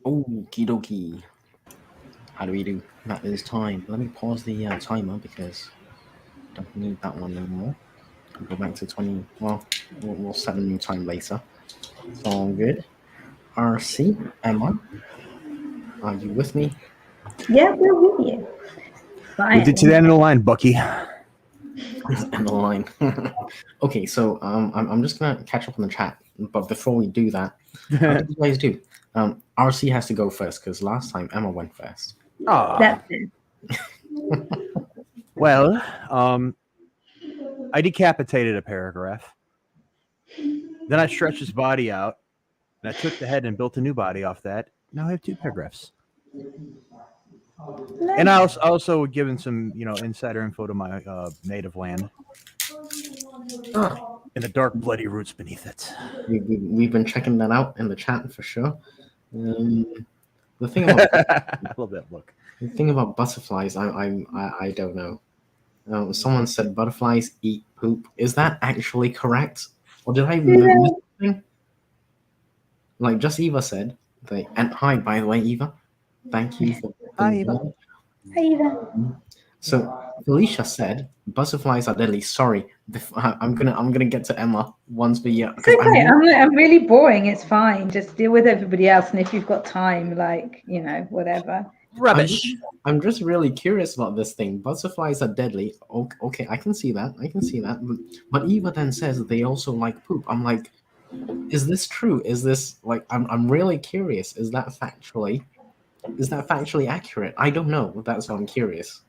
Okie dokie. How do we do? That is time. Let me pause the timer because don't need that one anymore. Go back to 20. Well, we'll set a new time later. It's all good. RC, Emma, are you with me? Yeah, we're with you. We did to the end of the line, Bucky. And the line. Okay, so I'm just gonna catch up on the chat, but before we do that, how did you guys do? RC has to go first because last time Emma went first. That's it. Well, I decapitated a paragraph. Then I stretched his body out, and I took the head and built a new body off that. Now I have 2 paragraphs. And I also given some, insider info to my native land and the dark, bloody roots beneath it. We've been checking that out in the chat for sure. The thing about I love that look. The thing about butterflies, I don't know. Someone said butterflies eat poop. Is that actually correct, or did I miss something? Like just Eva said. And hi, by the way, Eva. Thank you for. Hi, Eva. Hi, Eva. So Felicia said butterflies are deadly. Sorry, I'm gonna get to Emma once the year. It's okay. I'm really boring. It's fine. Just deal with everybody else, and if you've got time, whatever. Rubbish. I'm just really curious about this thing. Butterflies are deadly. Okay, I can see that. But Eva then says that they also like poop. I'm like, is this true? Is this like? I'm really curious. Is that factually accurate? I don't know. That's why I'm curious.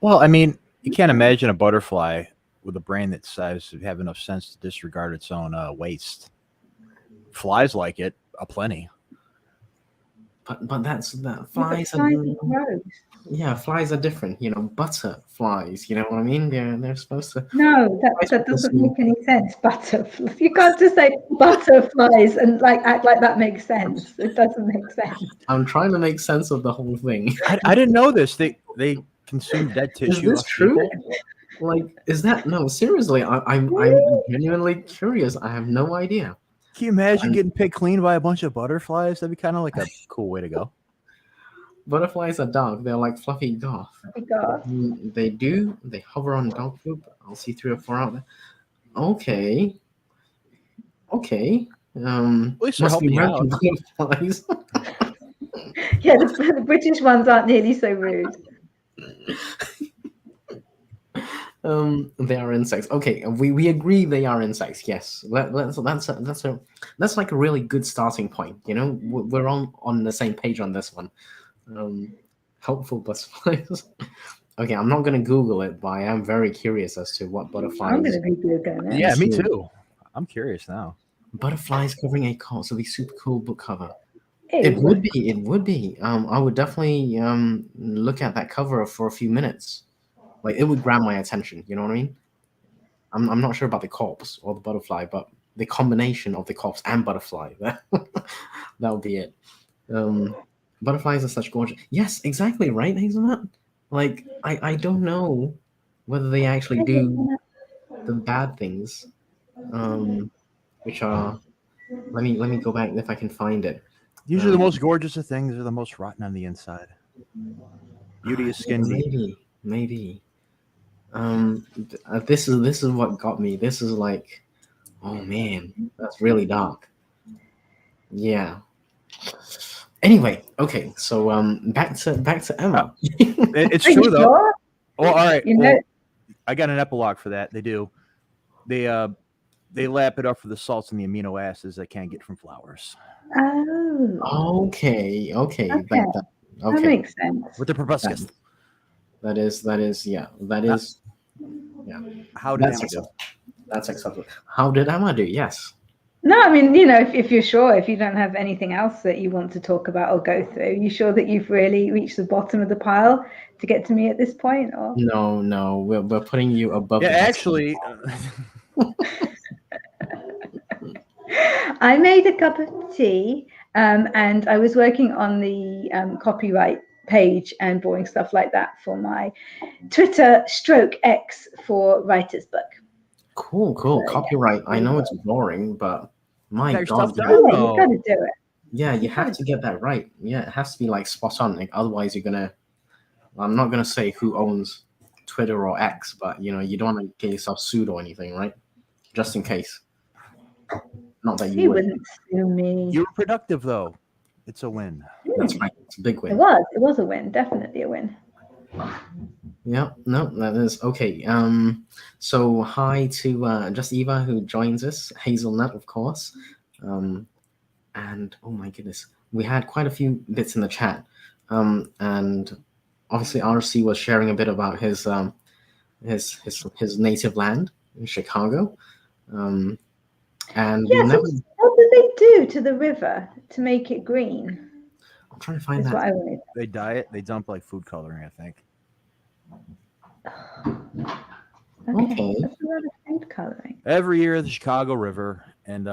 Well, I mean, you can't imagine a butterfly with a brain that says to have enough sense to disregard its own waste. Flies like it aplenty. But that's that flies are gross. Yeah, flies are different. Butterflies. You know what I mean? They're supposed to. No, that doesn't make any sense. Butterflies. You can't just say butterflies and act like that makes sense. It doesn't make sense. I'm trying to make sense of the whole thing. I didn't know this. They consume dead tissue. Is this true? Is that no? Seriously, I'm genuinely curious. I have no idea. Can you imagine getting picked clean by a bunch of butterflies? That'd be kind of like a cool way to go. Butterflies are dark. They're like fluffy goth. They hover on dog poop. I'll see 3 or 4 out there. Okay. At least they're helping you out. Butterflies. Yeah, the British ones aren't nearly so rude. They are insects. Okay, we agree they are insects. Yes, that's like a really good starting point. We're on the same page on this one. Helpful butterflies. Okay, I'm not gonna Google it, but I am very curious as to what butterflies. I'm gonna be Googling it. Yeah, me too. I'm curious now. Butterflies covering a cult, so be super cool book cover. It would be. I would definitely look at that cover for a few minutes. Like it would grab my attention. You know what I mean? I'm not sure about the corpse or the butterfly, but the combination of the corpse and butterfly, that would be it. Butterflies are such gorgeous. Yes, exactly right, Hazelnut. Like I don't know whether they actually do the bad things, which are. Let me go back if I can find it. Usually, the most gorgeous of things are the most rotten on the inside. Beauty is skin deep. Maybe. This is what got me. This is like, oh man, that's really dark. Yeah. Anyway, okay, so back to Emma. It's true though. Sure? Oh, all right. I got an epilogue for that. They do. They lap it up for the salts and the amino acids they can't get from flowers. Oh. Okay. That makes sense. With the proboscis. That is. How did Emma do? That's acceptable. How did Emma do? Yes. No, I mean, if you're sure, if you don't have anything else that you want to talk about or go through, you sure that you've really reached the bottom of the pile to get to me at this point? Or no, we're putting you above. Yeah, actually. I made a cup of tea, and I was working on the copyright page and boring stuff like that for my Twitter /X for writer's book. Cool. So, copyright. I know it's boring, but my God, you got to do it. Yeah, you have to get that right. Yeah, it has to be like spot on. Like otherwise, you're gonna. I'm not gonna say who owns Twitter or X, but you don't want to get yourself sued or anything, right? Just in case. Not that you He would. wouldn't sue me. You were productive though. It's a win. That's right. It's a big It win. was. It was a win. Definitely a win. Yeah, no, that is okay. So hi to just Eva who joins us, Hazelnut, of course. And oh my goodness, we had quite a few bits in the chat. And obviously RC was sharing a bit about his native land in Chicago. And Yeah. never, What do they do to the river to make it green? I'm trying to find Is that. what I wanted. They dye it. They dump like food coloring, I think. Okay. That's a lot of food coloring. Every year, the Chicago River, and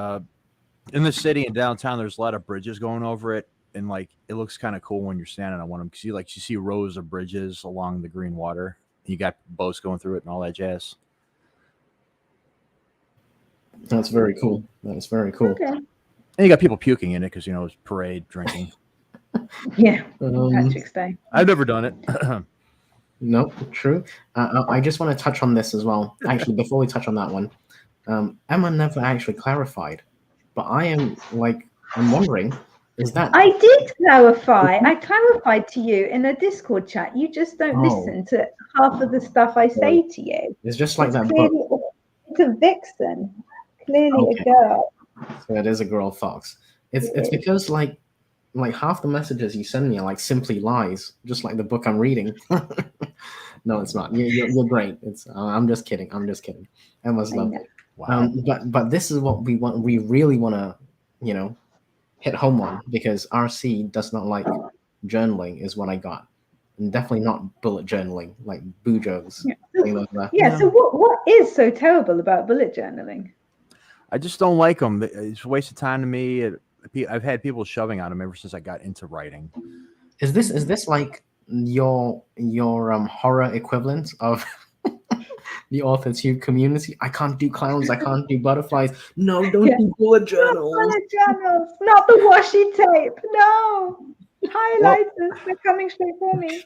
in the city and downtown, there's a lot of bridges going over it, and like it looks kind of cool when you're standing on one of them because you see rows of bridges along the green water. You got boats going through it and all that jazz. That's very cool. That's very cool. Okay. And you got people puking in it because it's parade drinking. Yeah. Um, Patrick's Day. I've never done it. No, true. I just want to touch on this as well. Actually, before we touch on that one, Emma never actually clarified, but I'm wondering, is that I did clarify. I clarified to you in a Discord chat. You just don't Oh. listen to half of the stuff I say to you. it's just like It's that book? clearly it's a vixen. Clearly Okay. a girl. So it is a girl fox. It's because like half the messages you send me are like simply lies, just like the book I'm reading. No, it's not. You're great. It's I'm just kidding. I'm just kidding. Emma's I know. lovely. Wow. But this is what we want. We really want to hit home on because RC does not like journaling, is what I got, and definitely not bullet journaling like Bujo's. Yeah. Things like that. Yeah. So what is so terrible about bullet journaling? I just don't like them. It's a waste of time to me. I've had people shoving on them ever since I got into writing. Is this like your horror equivalent of the AuthorTube community? I can't do clowns. I can't do butterflies. No, don't do bullet journals. Not bullet journals. Not the washi tape. No. Highlighters. They're coming straight for me.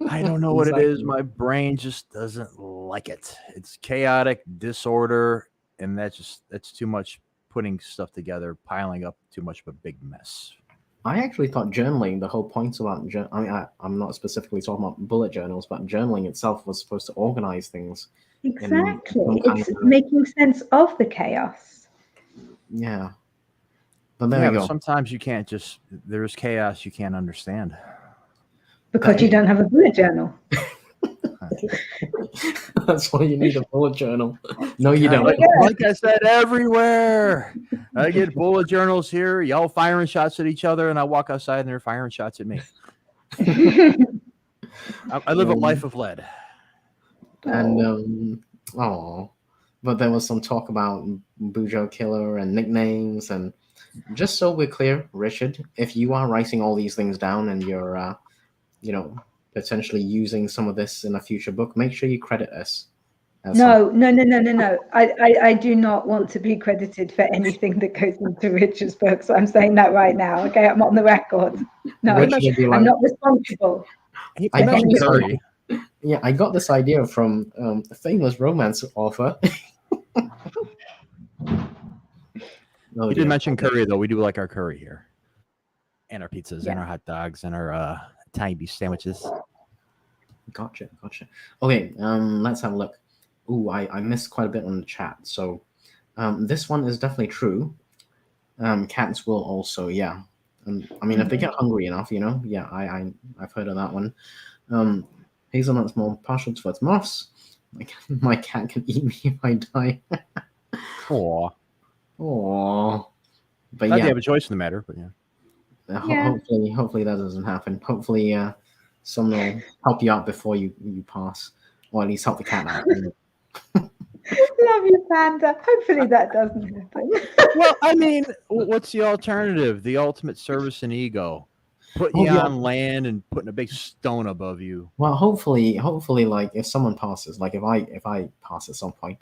I don't know what it is. Exactly. My brain just doesn't like it. It's chaotic disorder, and that's too much putting stuff together, piling up too much of a big mess. I actually thought journaling, the whole point about I'm not specifically talking about bullet journals, but journaling itself was supposed to organize things. Exactly. It's making sense of the chaos. Yeah. But there we go. Sometimes you can't there's chaos you can't understand. Because you don't have a bullet journal. That's why you need a bullet journal. No, you don't. Like I said, everywhere. I get bullet journals here, y'all firing shots at each other, and I walk outside and they're firing shots at me. I live a life of lead. And but there was some talk about Bujo Killer and nicknames, and just so we're clear, Richard, if you are writing all these things down and you're potentially using some of this in a future book, make sure you credit us. No. I do not want to be credited for anything that goes into Richard's books. I'm saying that right now. Okay, I'm on the record. No, I'm not responsible. I got this idea from a famous romance author. We did mention curry, though. We do like our curry here, and our pizzas, and our hot dogs, and our Italian beef sandwiches. Gotcha. Okay, let's have a look. Ooh, I missed quite a bit on the chat. So this one is definitely true. Cats will also, yeah. I mean, if they get hungry enough, yeah, I've heard of that one. Hazelnut's more partial towards moths. Like my cat can eat me if I die. Aww. But Not yeah, they have a choice in the matter, but yeah. Hopefully that doesn't happen. Hopefully someone will help you out before you pass, or at least help the cat out. Love you, Panda. Hopefully that doesn't happen. Well, I mean, what's the alternative? The ultimate service and ego. Putting you on land and putting a big stone above you. Well, hopefully, like if someone passes, like if I pass at some point,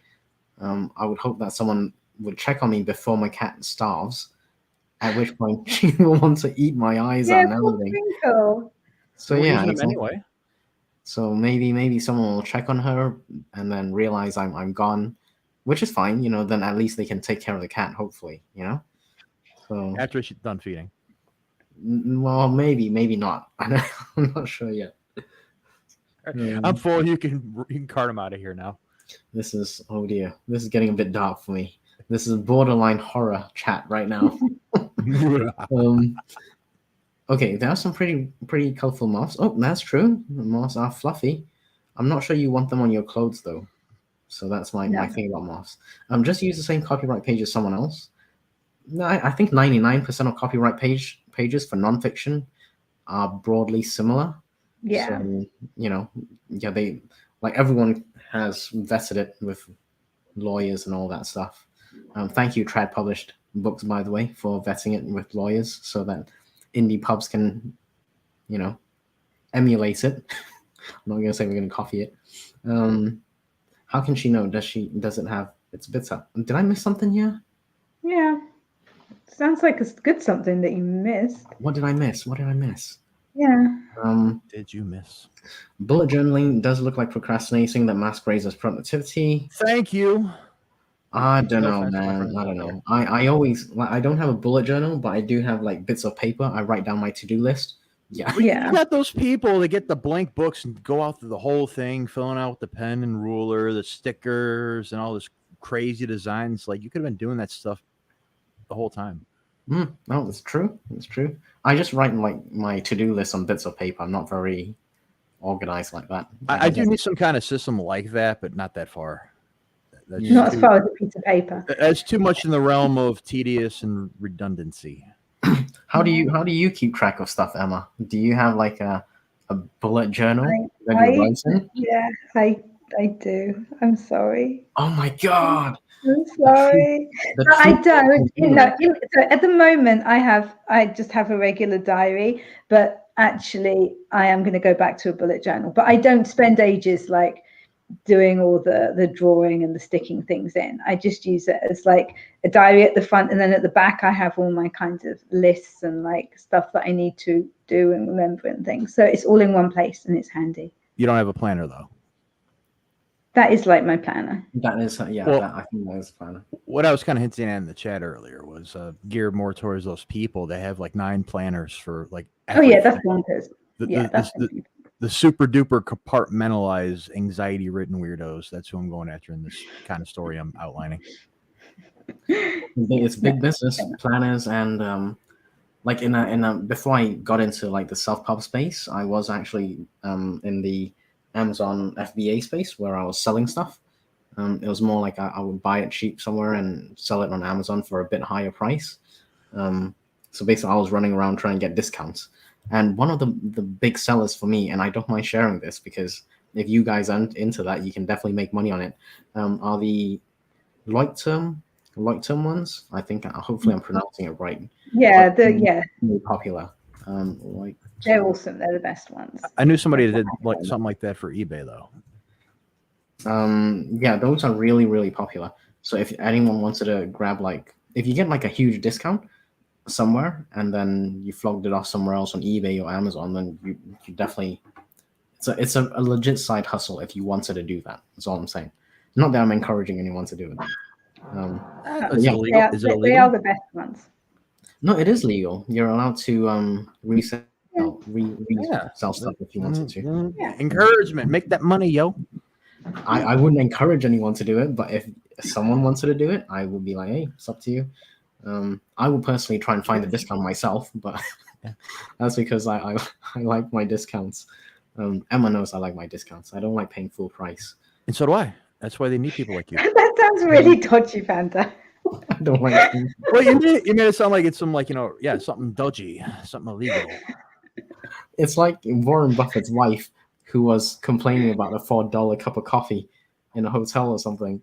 I would hope that someone would check on me before my cat starves, At which point she will want to eat my eyes out Yeah, and poor everything. Twinkle. So We're yeah, using them exactly. anyway. So maybe someone will check on her and then realize I'm gone, which is fine. Then at least they can take care of the cat. Hopefully. So After she's done feeding. well, maybe not. I'm not sure yet. I'm full. You can cart him out of here now. This is, oh dear, this is getting a bit dark for me. This is borderline horror chat right now. Okay, there are some pretty colorful moths. Oh, that's true. The moths are fluffy. I'm not sure you want them on your clothes though. So that's my thing about moths. Just use the same copyright page as someone else. No, I think 99% of copyright pages for nonfiction are broadly similar. Yeah. So, they like everyone has vetted it with lawyers and all that stuff. Thank you, Trad Published Books, by the way, for vetting it with lawyers so that indie pubs can, emulate it. I'm not going to say we're going to copy it. How can she know? Does it have its bits up? Did I miss something here? Yeah. Sounds like a good something that you missed. What did I miss? Yeah. Did you miss? Bullet journaling does look like procrastinating that masquerades as productivity. Thank you. I don't No know, offense to my man. friends I out don't there. know. I always I don't have a bullet journal, but I do have like bits of paper. I write down my to-do list. Yeah. Well, Yeah. you got those people that get the blank books and go out through the whole thing, filling out with the pen and ruler, the stickers, and all this crazy designs. Like you could have been doing that stuff the whole time. No, it's true. It's true. I just write like my to-do list on bits of paper. I'm not very organized like that. I do need some kind of system like that, but not that far. That's Yeah. Not as far as a piece of paper. That's too much in the realm of tedious and redundancy. How do you keep track of stuff, Emma? Do you have like a bullet journal that I you write in? yeah, I do. I'm sorry. Oh my god! I'm sorry. The No, I truth don't. is revealed. So at the moment, I just have a regular diary, but actually, I am going to go back to a bullet journal. But I don't spend ages like doing all the drawing and the sticking things in. I just use it as like a diary at the front, and then at the back, I have all my kinds of lists and like stuff that I need to do and remember and things. So it's all in one place, and it's handy. You don't have a planner though. That is like my planner. That is, yeah. Well, I think that is fun. What I was kind of hinting at in the chat earlier was geared more towards those people that have like 9 planners for like. Oh yeah, that's everything. bonkers. That's the super duper compartmentalized, anxiety ridden weirdos. That's who I'm going after in this kind of story I'm outlining. It's big business planners and like in a before I got into like the self-pub space, I was actually in the Amazon FBA space where I was selling stuff. It was more like I would buy it cheap somewhere and sell it on Amazon for a bit higher price. So basically, I was running around trying to get discounts. And one of the big sellers for me, and I don't mind sharing this because if you guys aren't into that, you can definitely make money on it, are the Leuchtturm ones. I think hopefully I'm pronouncing it right. Yeah, really popular. Like they're awesome. They're the best ones. I knew somebody that did like something like that for eBay though. Yeah, those are really, really popular. So if anyone wanted to grab like, if you get like a huge discount somewhere and then you flogged it off somewhere else on eBay or Amazon, then you definitely, it's a legit side hustle if you wanted to do that. That's all I'm saying. Not that I'm encouraging anyone to do it. Is it illegal? Is it illegal? They are the best ones. No, it is legal. You're allowed to resell stuff if you wanted to. Yeah. Encouragement, make that money, yo. I wouldn't encourage anyone to do it, but if someone wanted to do it, I would be like, hey, it's up to you. I would personally try and find the discount myself, but that's because I like my discounts. Emma knows I like my discounts. I don't like paying full price. And so do I. That's why they need people like you. That sounds really dodgy, Fanta. I don't like. Well, you made it sound like it's some like something dodgy, something illegal. It's like Warren Buffett's wife who was complaining about a $4 cup of coffee in a hotel or something.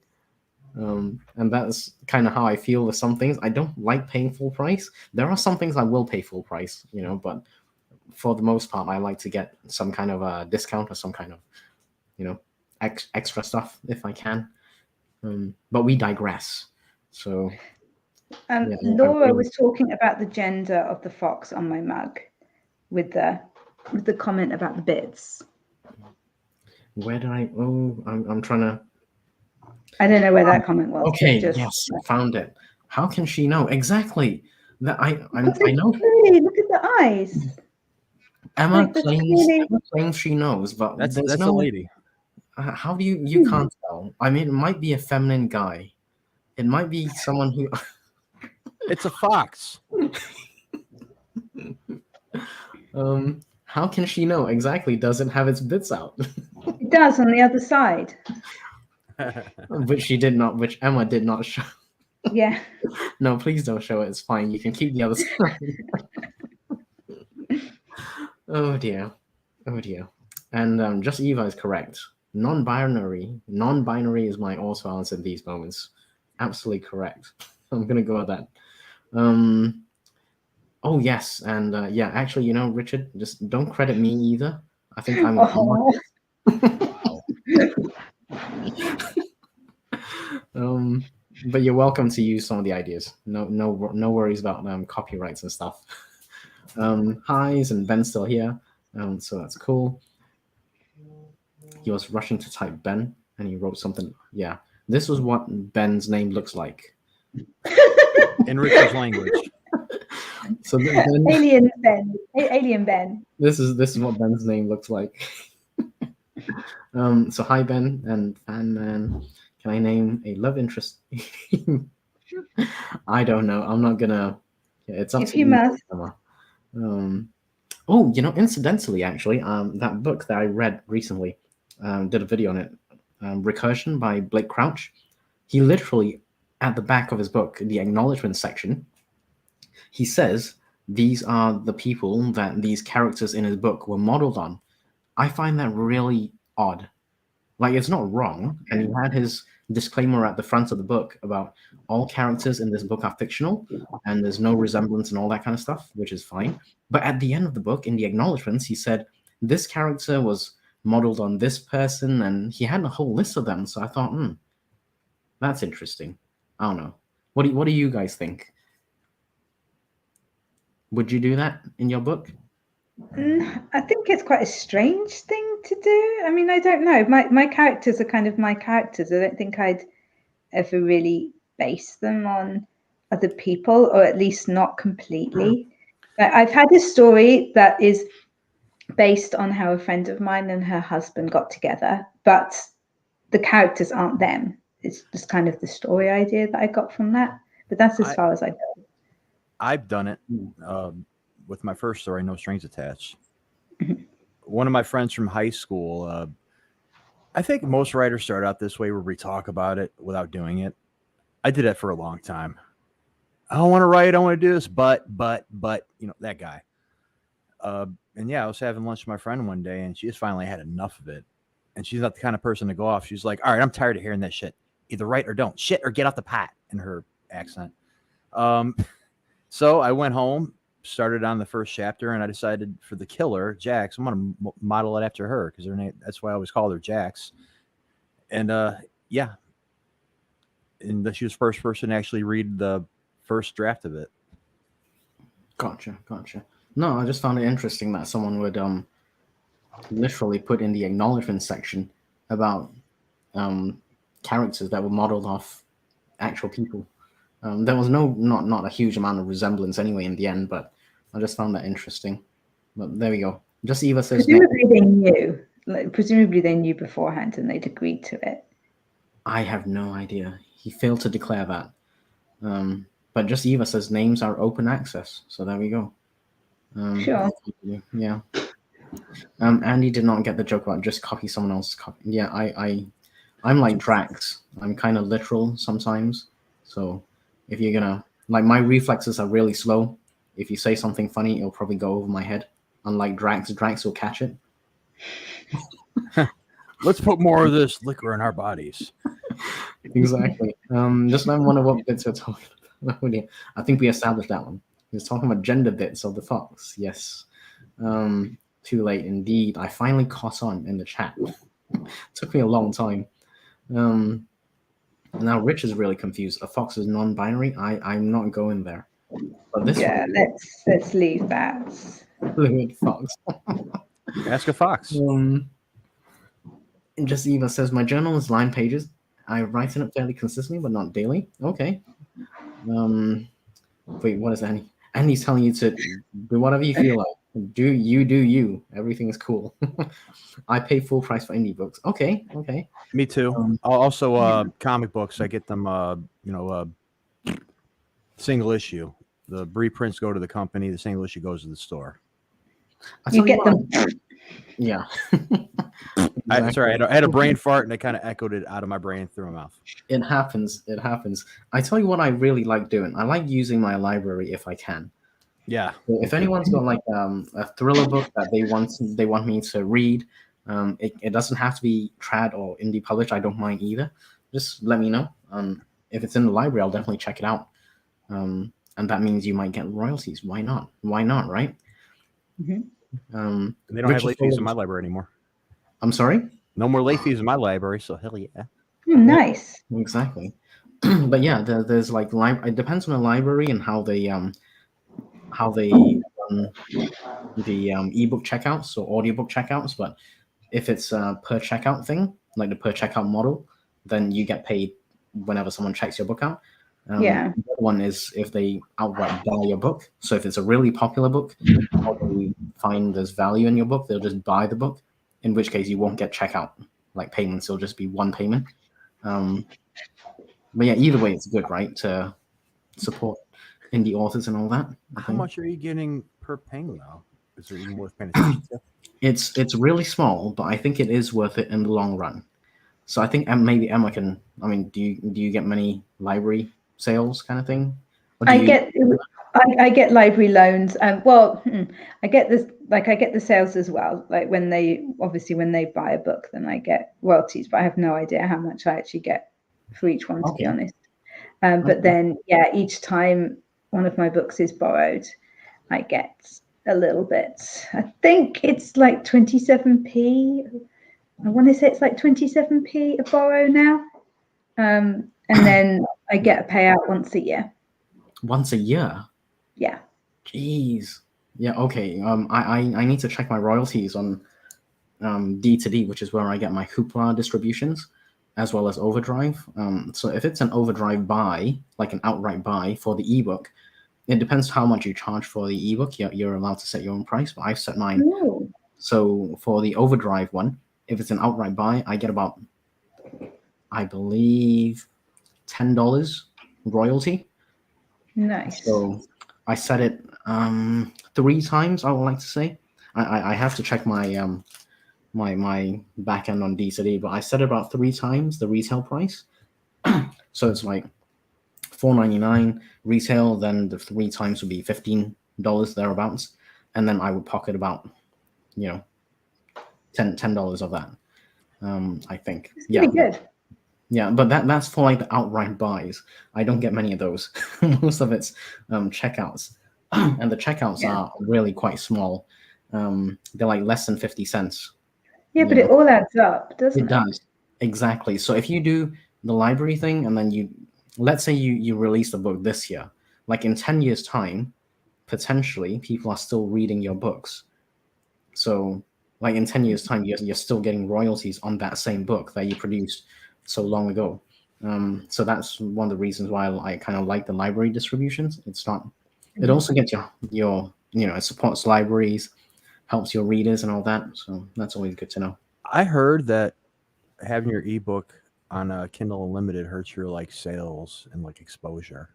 And that's kind of how I feel with some things. I don't like paying full price. There are some things I will pay full price, but for the most part, I like to get some kind of a discount or some kind of, extra stuff if I can. But we digress. So Yeah, I Laura really- was talking about the gender of the fox on my mug with the comment about the bits. Where did I? Oh, I'm trying to. I don't know where that comment was. Okay, Just, yes, I found it. How can she know exactly that? I Because know clearly, look at the eyes. Emma Like, that's claims clearly- Emma claims she knows, but That's there's a no. lady. How do you can't tell? I mean, it might be a feminine guy. It might be someone who. It's a fox. How can she know exactly? Doesn't have its bits out, It does on the other side. which she did not. Which Emma did not show. Yeah. No, please don't show it. It's fine. You can keep the other side. Oh dear. Oh dear. And just Eva is correct. Non-binary. Non-binary is my also answer in these moments. Absolutely correct. I'm gonna go with that. Oh yes, and yeah, actually, Richard, just don't credit me either. I think I'm. Oh. But you're welcome to use some of the ideas. No worries about copyrights and stuff. Hi's and Ben's still here, so that's cool. He was rushing to type Ben, and he wrote something. Yeah, this was what Ben's name looks like. In Richard's language. So Ben, Alien Ben. Alien Ben. this is what Ben's name looks like. So hi Ben and Fan Man. Can I name a love interest? I don't know. I'm not gonna. Yeah, it's up If to you you. must. Emma. Oh, incidentally, actually, that book that I read recently, did a video on it, Recursion by Blake Crouch. He literally, at the back of his book, in the acknowledgement section, he says these are the people that these characters in his book were modeled on. I find that really odd. Like, it's not wrong, and he had his disclaimer at the front of the book about all characters in this book are fictional, and there's no resemblance and all that kind of stuff, which is fine. But at the end of the book, in the acknowledgements, he said this character was modeled on this person, and he had a whole list of them. So I thought, that's interesting. I don't know. What do you guys think? Would you do that in your book? I think it's quite a strange thing to do. I mean, I don't know. My characters are kind of my characters. I don't think I'd ever really base them on other people, or at least not completely. But I've had a story that is based on how a friend of mine and her husband got together, but the characters aren't them. It's just kind of the story idea that I got from that. But that's as far as I go. I've done it with my first story, No Strings Attached. One of my friends from high school, I think most writers start out this way where we talk about it without doing it. I did that for a long time. I don't want to write, I want to do this, but, that guy. And yeah, I was having lunch with my friend one day, and she just finally had enough of it. And she's not the kind of person to go off. She's like, all right, I'm tired of hearing that shit. Either write or don't. Shit or get off the pot, in her accent. So I went home, started on the first chapter, and I decided for the killer, Jax, I'm going to model it after her, because her name, that's why I always call her Jax. And yeah. And she was the first person to actually read the first draft of it. Gotcha. No, I just found it interesting that someone would literally put in the acknowledgement section about characters that were modeled off actual people. There was not a huge amount of resemblance anyway in the end, but I just found that interesting. But there we go. Just Eva says Presumably they knew. Presumably they knew beforehand and they'd agreed to it. I have no idea. He failed to declare that. But just Eva says names are open access. So there we go. Sure. Yeah. Andy did not get the joke about just copy someone else's copy. Yeah, I'm like Drax. I'm kind of literal sometimes. So if you're gonna, like, my reflexes are really slow. If you say something funny, it'll probably go over my head. Unlike Drax will catch it. Let's put more of this liquor in our bodies. Exactly. Just let me wonder what bits we're talking about. I think we established that one. He was talking about gender bits of the fox. Yes. Too late indeed. I finally caught on in the chat. Took me a long time. Now Rich is really confused. A fox is non-binary. I'm not going there. But this Yeah, one, let's leave that. fluid fox. Ask a fox. It just even says my journal is line pages. I write in it fairly consistently, but not daily. Okay. Wait, what is that? Andy's telling you to do whatever you feel like. Do you. Everything is cool. I pay full price for indie books. Okay. Me too. Also, comic books. I get them. Single issue. The reprints go to the company. The single issue goes to the store. You get them. Yeah. Sorry, I had a brain fart and it kind of echoed it out of my brain through my mouth. It happens. I tell you what I really like doing. I like using my library if I can. Yeah. So if anyone's got like a thriller book that they want me to read, it doesn't have to be trad or indie published. I don't mind either. Just let me know. If it's in the library, I'll definitely check it out. And that means you might get royalties. Why not? Right? Mm-hmm. They don't have late fees in my library anymore. I'm sorry? No more late fees in my librabry, so hell yeah. Nice. Exactly. But yeah, there's like it depends on the library and how they run the ebook checkouts or audiobook checkouts. But if it's a per checkout thing, like the per checkout model, then you get paid whenever someone checks your book out. The other one is if they outright buy your book. So if it's a really popular book, or they find there's value in your book, they'll just buy the book. In which case you won't get checkout like payments. It'll just be one payment. But yeah, either way, it's good, right? To support indie authors and all that. How much are you getting per ping though? Is it even worth paying attention to? It's really small, but I think it is worth it in the long run. So I think maybe Emma can. I mean, do you get many library sales kind of thing? I get library loans. I get this. Like I get the sales as well. Like when they buy a book, then I get royalties. But I have no idea how much I actually get for each one, to be honest. But then, each time one of my books is borrowed, I get a little bit. I think it's like 27p. I want to say it's like 27p a borrow now. And then I get a payout once a year. Once a year? Yeah. Jeez. Yeah, okay. I need to check my royalties on D2D, which is where I get my Hoopla distributions, as well as Overdrive. So if it's an Overdrive buy, like an outright buy for the ebook, it depends how much you charge for the ebook. You're allowed to set your own price, but I've set mine. Ooh. So for the Overdrive one, if it's an outright buy, I get about, I believe, $10 royalty. Nice. So I set it 3 times, I would like to say. I have to check my my back end on D2D, but I set it about 3 times the retail price. So it's like $4.99 retail, then the 3 times would be $15 thereabouts, and then I would pocket about $10 of that. I think. It's pretty good. Yeah, but that's for like the outright buys. I don't get many of those. Most of it's checkouts, and the checkouts are really quite small. They're like less than 50 cents. Yeah, but it all adds up, doesn't it? It does, exactly. So if you do the library thing, and then let's say you release the book this year, like in 10 years' time, potentially people are still reading your books. So like in 10 years' time, you're still getting royalties on that same book that you produced so long ago. So that's one of the reasons why I kind of like the library distributions. It's not. It also gets your it supports libraries, helps your readers and all that. So that's always good to know. I heard that having your ebook on Kindle Unlimited hurts your like sales and like exposure.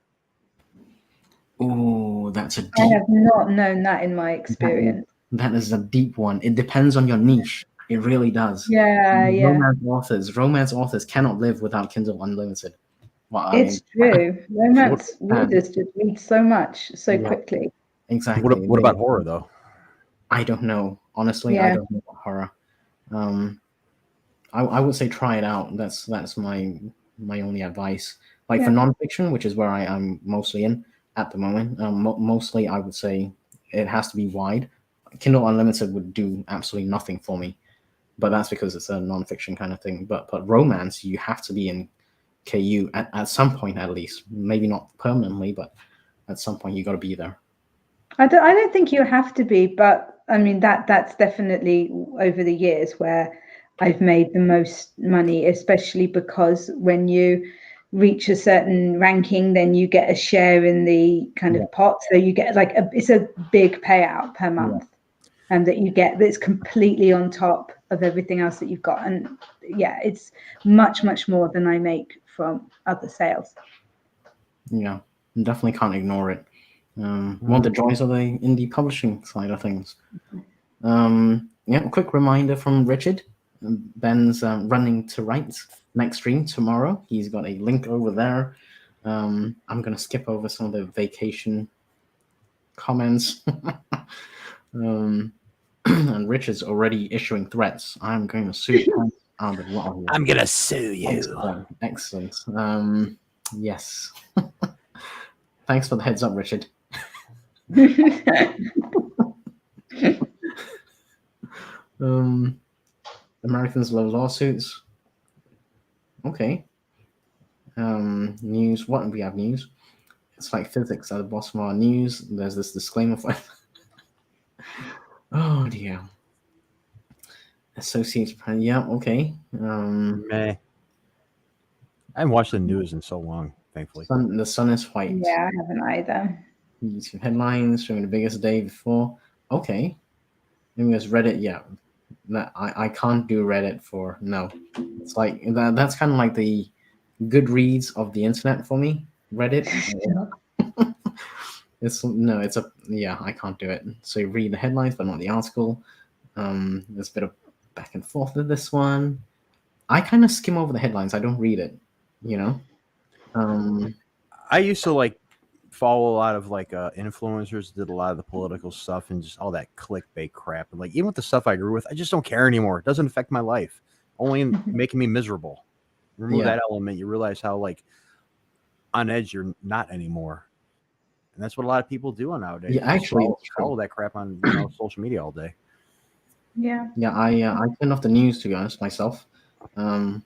Oh, that's a deep. I have not known that in my experience. That is a deep one. It depends on your niche. It really does. Yeah. Romance authors cannot live without Kindle Unlimited. Well, It's true. Romance readers just read so much so quickly. Exactly. What about horror though? I don't know. Honestly, I don't know about horror. I would say try it out. That's my only advice. Like for nonfiction, which is where I am mostly in at the moment. Mostly, I would say it has to be wide. Kindle Unlimited would do absolutely nothing for me, but that's because it's a nonfiction kind of thing. But romance, you have to be in KU at some point at least. Maybe not permanently, but at some point you got to be there. I don't think you have to be, but I mean that's definitely over the years where I've made the most money, especially because when you reach a certain ranking, then you get a share in the kind of pot. So you get like it's a big payout per month, and that you get that's completely on top of everything else that you've got. And yeah, it's much more than I make from other sales. Yeah, definitely can't ignore it. One of the joys of the indie publishing side of things. Yeah, a quick reminder from Richard. Ben's running to write next stream tomorrow. He's got a link over there. I'm going to skip over some of the vacation comments. And Richard's already issuing threats. I'm going to sue him. I'm gonna sue you. Excellent. Yes. Thanks for the heads up, Richard. Americans love lawsuits. Okay. News. What do we have? News. It's like physics at the bottom of our news. There's this disclaimer for. Oh dear. Associated Press. Yeah. Okay. Meh. I haven't watched the news in so long, thankfully. The sun is white. Yeah, I haven't either. YouTube headlines showing the biggest day before. Okay. Maybe it's Reddit. Yeah. I can't do Reddit for no. It's like that's kind of like the Goodreads of the internet for me. Reddit. I can't do it. So you read the headlines, but not the article. There's a bit of back and forth with this one. I kind of skim over the headlines. I don't read it. I used to follow a lot of influencers did a lot of the political stuff and just all that clickbait crap. And even with the stuff I agree with, I just don't care anymore. It doesn't affect my life, only in making me miserable. Remove that element, you realize how on edge you're not anymore. And that's what a lot of people do nowadays. Yeah, actually, follow that crap on social media all day. Yeah. Yeah, I turned off the news, to be honest, myself. I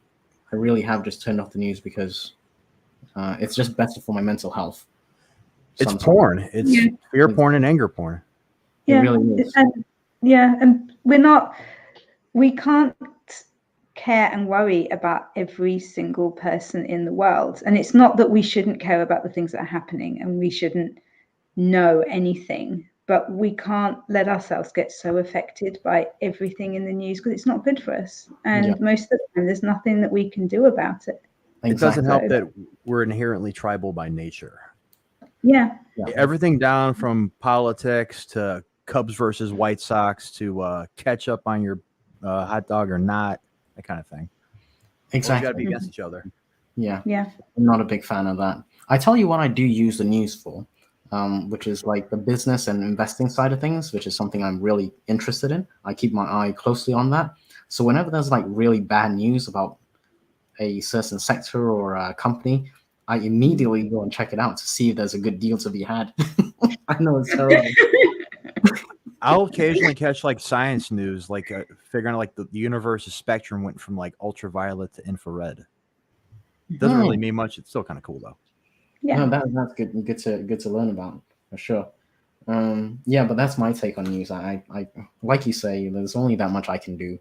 really have just turned off the news because it's just better for my mental health. It's porn. It's fear porn and anger porn. It really is. And we can't care and worry about every single person in the world. And it's not that we shouldn't care about the things that are happening and we shouldn't know anything, but we can't let ourselves get so affected by everything in the news because it's not good for us. And most of the time, there's nothing that we can do about it. It doesn't help that we're inherently tribal by nature. Yeah. Everything down from politics to Cubs versus White Sox to ketchup on your hot dog or not, that kind of thing. Exactly. You got to be against each other. Yeah. I'm not a big fan of that. I tell you what I do use the news for, which is the business and investing side of things, which is something I'm really interested in. I keep my eye closely on that. So whenever there's really bad news about a certain sector or a company, I immediately go and check it out to see if there's a good deal to be had. I know it's terrible. I'll occasionally catch science news, figuring out the universe's spectrum went from ultraviolet to infrared. Doesn't really mean much. It's still kind of cool though. Yeah, no, that's good to learn about for sure. But that's my take on news. I like you say, there's only that much I can do.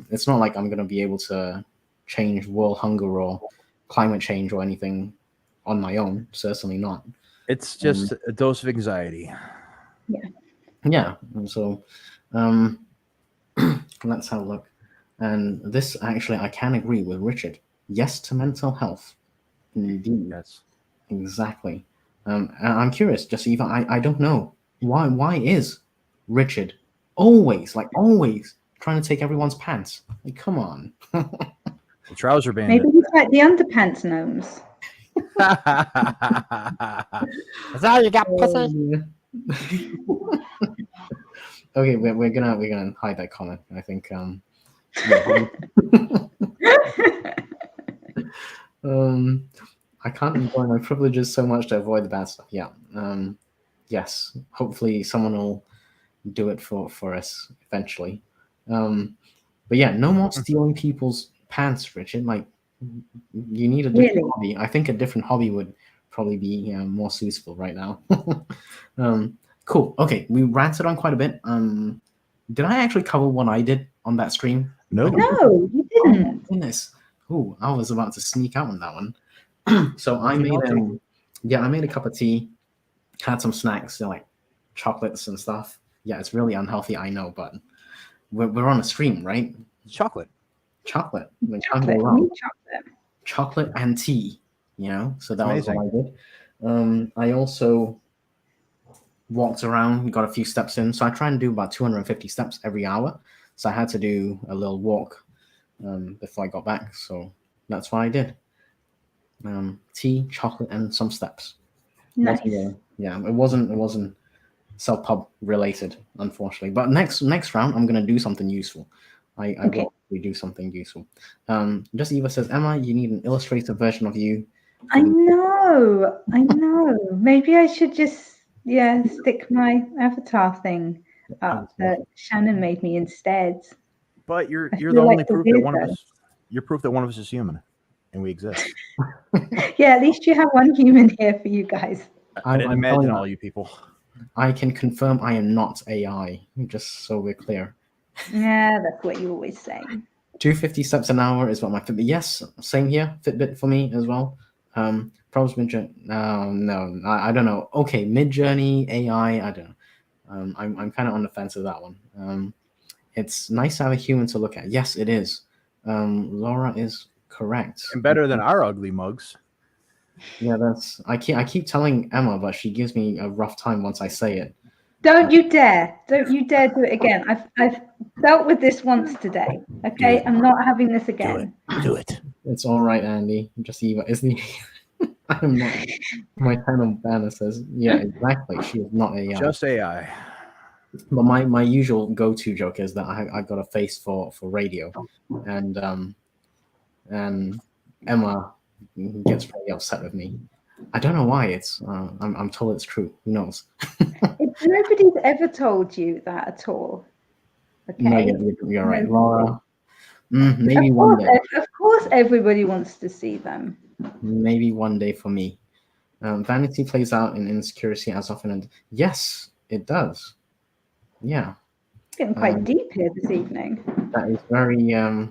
It's not like I'm going to be able to change world hunger or climate change or anything on my own. Certainly not. It's just a dose of anxiety. Yeah. And so let's have a look. And this actually, I can agree with Richard. Yes to mental health. Indeed. Yes. Exactly. And I'm curious, just even I don't know why is Richard always trying to take everyone's pants? Come on. The trouser bandit. maybe he's like the underpants gnomes. That's all you got, pussy. Okay, we're gonna hide that comment. I think I can't enjoy my privileges so much to avoid the bad stuff. Yeah. Yes. Hopefully someone will do it for us eventually. But yeah, no more stealing people's pants, Richard. You need a different hobby. I think a different hobby would probably be more suitable right now. Cool. Okay, we ranted on quite a bit. Did I actually cover what I did on that stream? No. No, you Oh my didn't. goodness. Ooh, I was about to sneak out on that one. So I made I made a cup of tea, had some snacks, like chocolates and stuff. Yeah, it's really unhealthy, I know, but we're on a stream, right? Chocolate. Chocolate. We can't Chocolate, go wrong. me chocolate. Chocolate and tea, so that was Amazing. what I did. I also walked around, got a few steps in. So I try and do about 250 steps every hour. So I had to do a little walk before I got back. So that's what I did. Tea, chocolate, and some steps. Nice. It wasn't self-pub related, unfortunately. But next round, I'm gonna do something useful. I Okay. will do something useful. Just Eva says, Emma, you need an illustrated version of you. I know. Maybe I should just stick my avatar thing up that Shannon made me instead. But you're feel the only like proof the that one of weirdo. us. You're proof that one of us is human, and we exist. Yeah, at least you have one human here for you guys. I didn't I'm imagine telling all you, you people. I can confirm I am not AI, just so we're clear. Yeah, that's what you always say. 250 steps an hour is what my Fitbit. Yes, same here. Fitbit for me as well. Probably Midjourney. No, I don't know. Okay, Midjourney AI. I don't know. I'm kind of on the fence with that one. It's nice to have a human to look at. Yes, it is. Laura is correct. And better than our ugly mugs. Yeah, I keep telling Emma, but she gives me a rough time once I say it. Don't you dare do it again. I've dealt with this once today. Okay, I'm not having this again. Do it. It's all right, Andy. Just Eva, isn't he? I'm not. My channel banner says, yeah, exactly. She is not AI. Just AI. But my usual go-to joke is that I got a face for radio, and Emma gets very upset with me. I don't know why. It's I'm told it's true. Who knows? Nobody's ever told you that at all. Okay. No, you're right, Laura. Maybe one day. Of course, everybody wants to see them. Maybe one day for me. Vanity plays out in insecurity as often, and yes, it does. Yeah. Getting quite deep here this evening. That is very I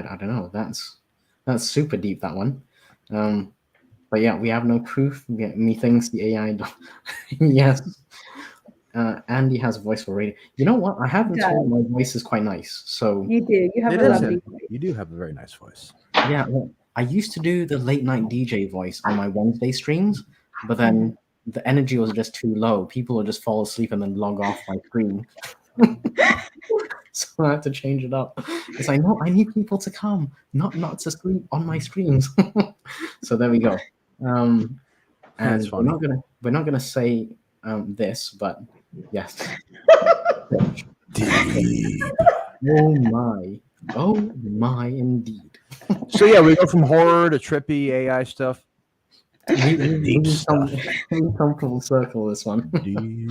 don't know. That's super deep, that one. But yeah, we have no proof. Methinks the AI. Yes. Andy has a voice for radio. You know what? I have been told my voice is quite nice. So you do. You have It a is. lovely voice. You do have a very nice voice. yeah, well, I used to do the late night DJ voice on my Wednesday streams, but then the energy was just too low. People would just fall asleep and then log off my screen. So I had to change it up. It's like, no, I need people to come, not to sleep on my streams. So there we go. And That's funny. we're not gonna say this, but yes. Deep. Oh my, indeed. So yeah, we go from horror to trippy AI stuff. We come full circle this one. Deep.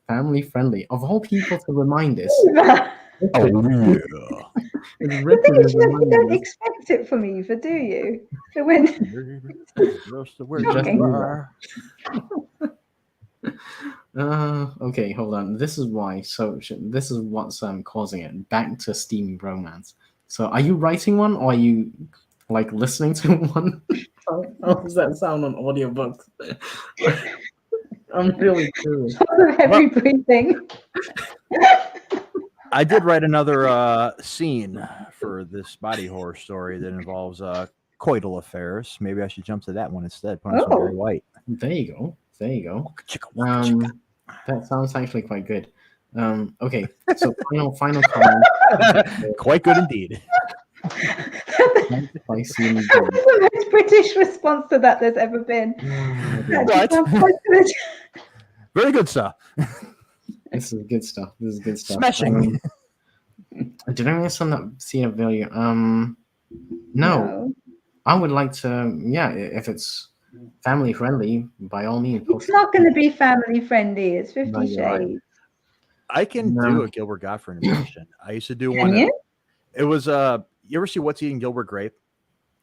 Family friendly. Of all people to remind us. Oh yeah. It's The written thing as is, you don't reminders. expect it from Eva, do you? So when Just where you Shocking. are. Okay, hold on. This is why. So this is what's causing it. Back to steamy romance. So are you writing one, or are you like listening to one? How does that sound on audiobooks? I'm really curious. heavy breathing. I did write another scene for this body horror story that involves coital affairs. Maybe I should jump to that one instead. Put on some Barry White. There you go. Chicka. That sounds actually quite good. Okay, so final comment. Quite good indeed. That's the most British response to that there's ever been. What? Very good stuff. This is good stuff. Smashing. Did I miss on that scene of failure? No. I would like to. Yeah, if it's family friendly, by all means. It's not going to be family friendly. It's 50 No, you're right. Shades. I can do a Gilbert Gottfried impression. I used to do Can one. you? It was You ever see What's Eating Gilbert Grape?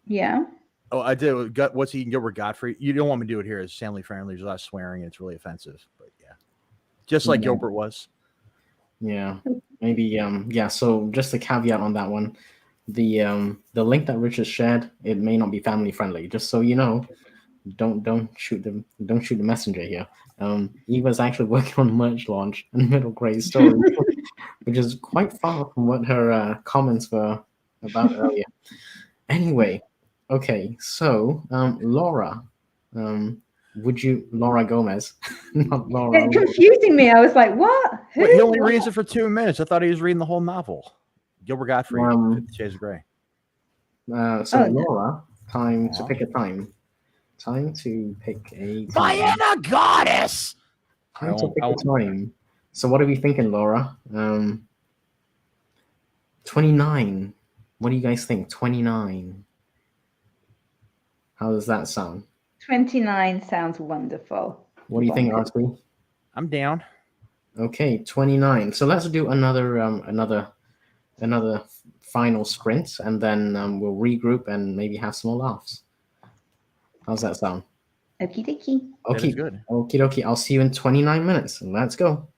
Yeah. Oh, I did. What's Eating Gilbert Godfrey? You don't want me to do it here. It's family friendly. There's a lot of swearing. And it's really offensive. But yeah, just like Yeah. Gilbert was. Yeah, maybe. Yeah. So just a caveat on that one, the link that Richard shared, it may not be family friendly. Just so you know, don't shoot the messenger here. Eva's actually working on merch launch and middle grade story, which is quite far from what her comments were about earlier. Anyway, okay. So Laura, Laura Gomez, not Laura. It's confusing me. I was like, what? Who? Wait, he only reads it for 2 minutes. I thought he was reading the whole novel. Gilbert Godfrey, 50 Shades of Grey. So Oh, no. Laura, time to pick a time. Time to pick a time. Vienna goddess. Time to pick a time. So what are we thinking, Laura? 29. What do you guys think? 29. How does that sound? 29 sounds wonderful. What do you think, Artie? I'm down. Okay, 29. So let's do another final sprint, and then we'll regroup and maybe have some more laughs. How's that sound? Okie dokie. That Okay, is good. okie dokie. I'll see you in 29 minutes. Let's go.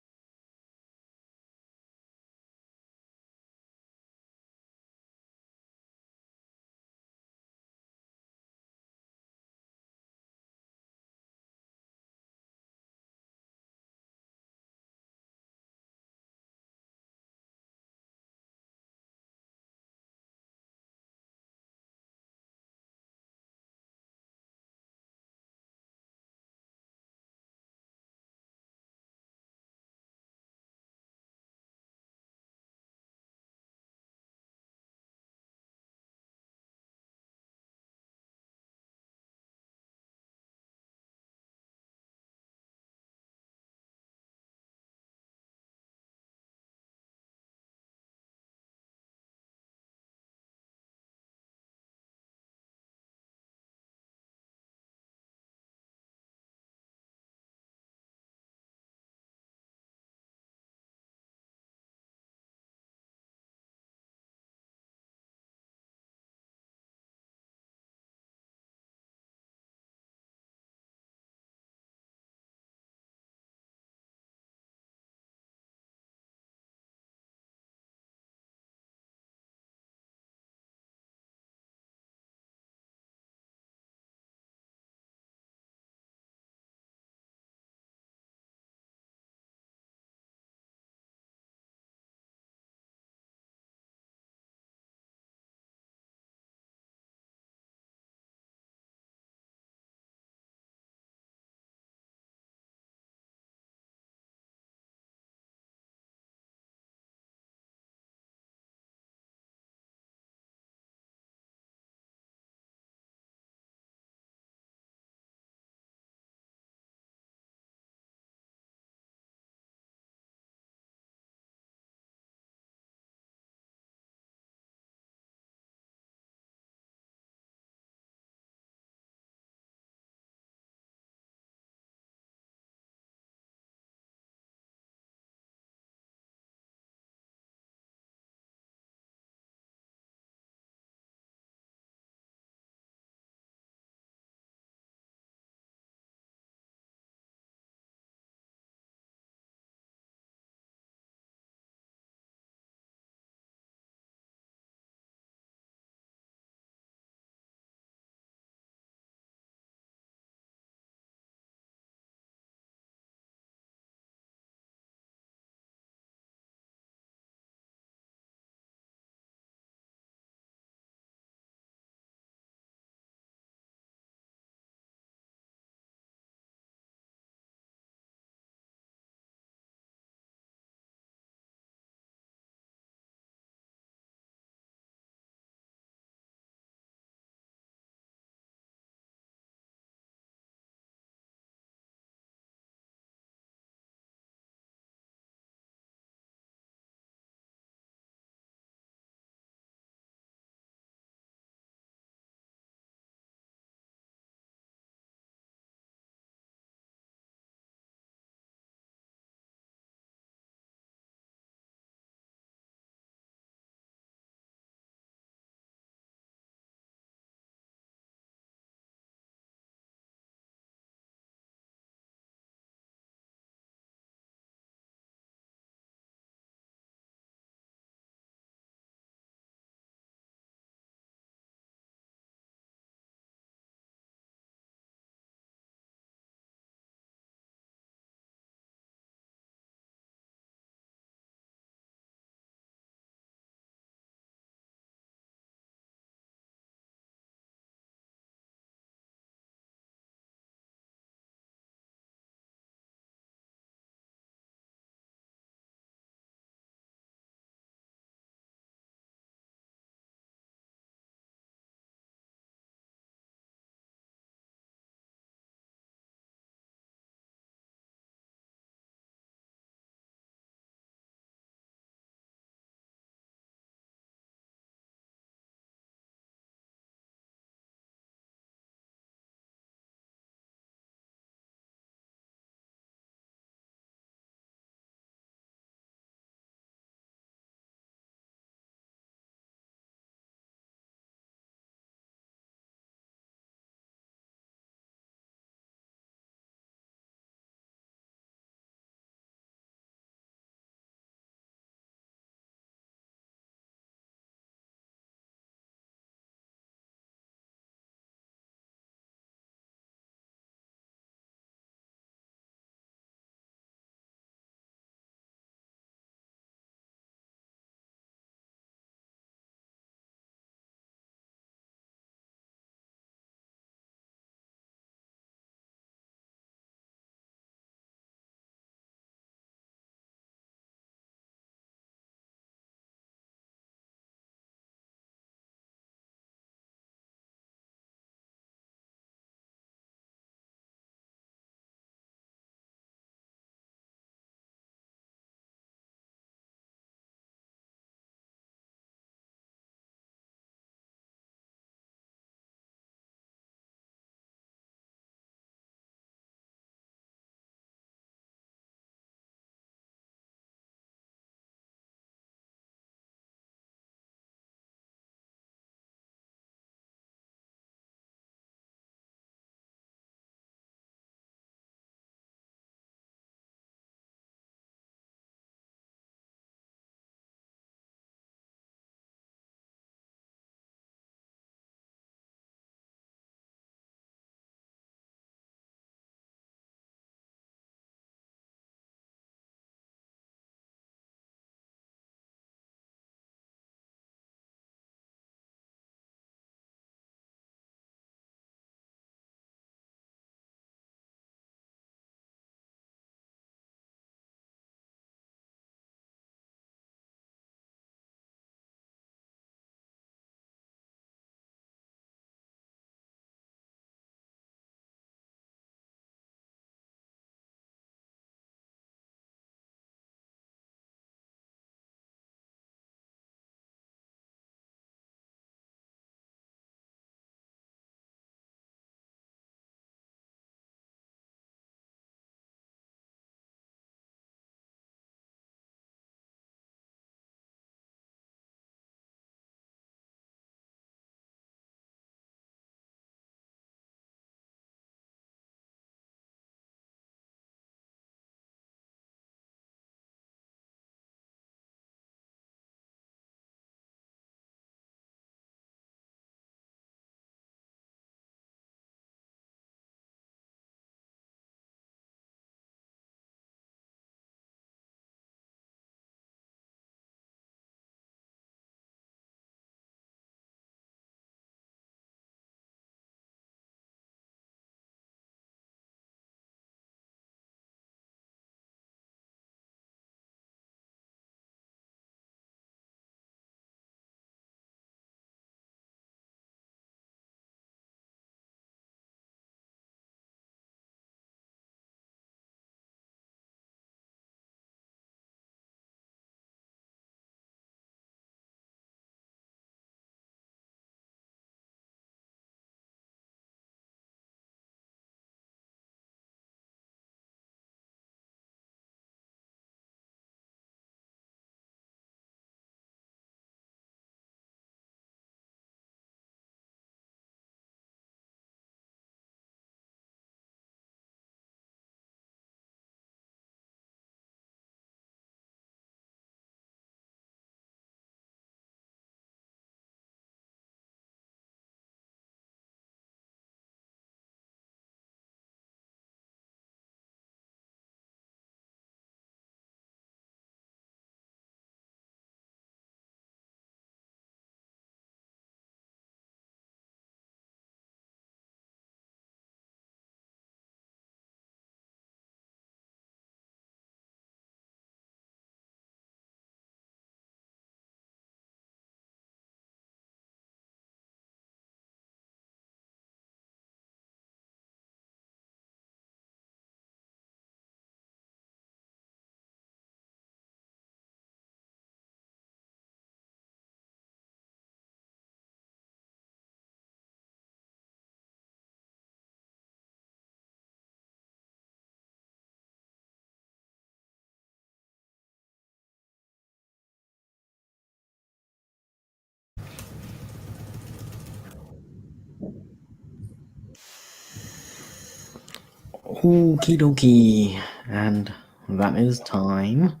Okie dokie. And that is time.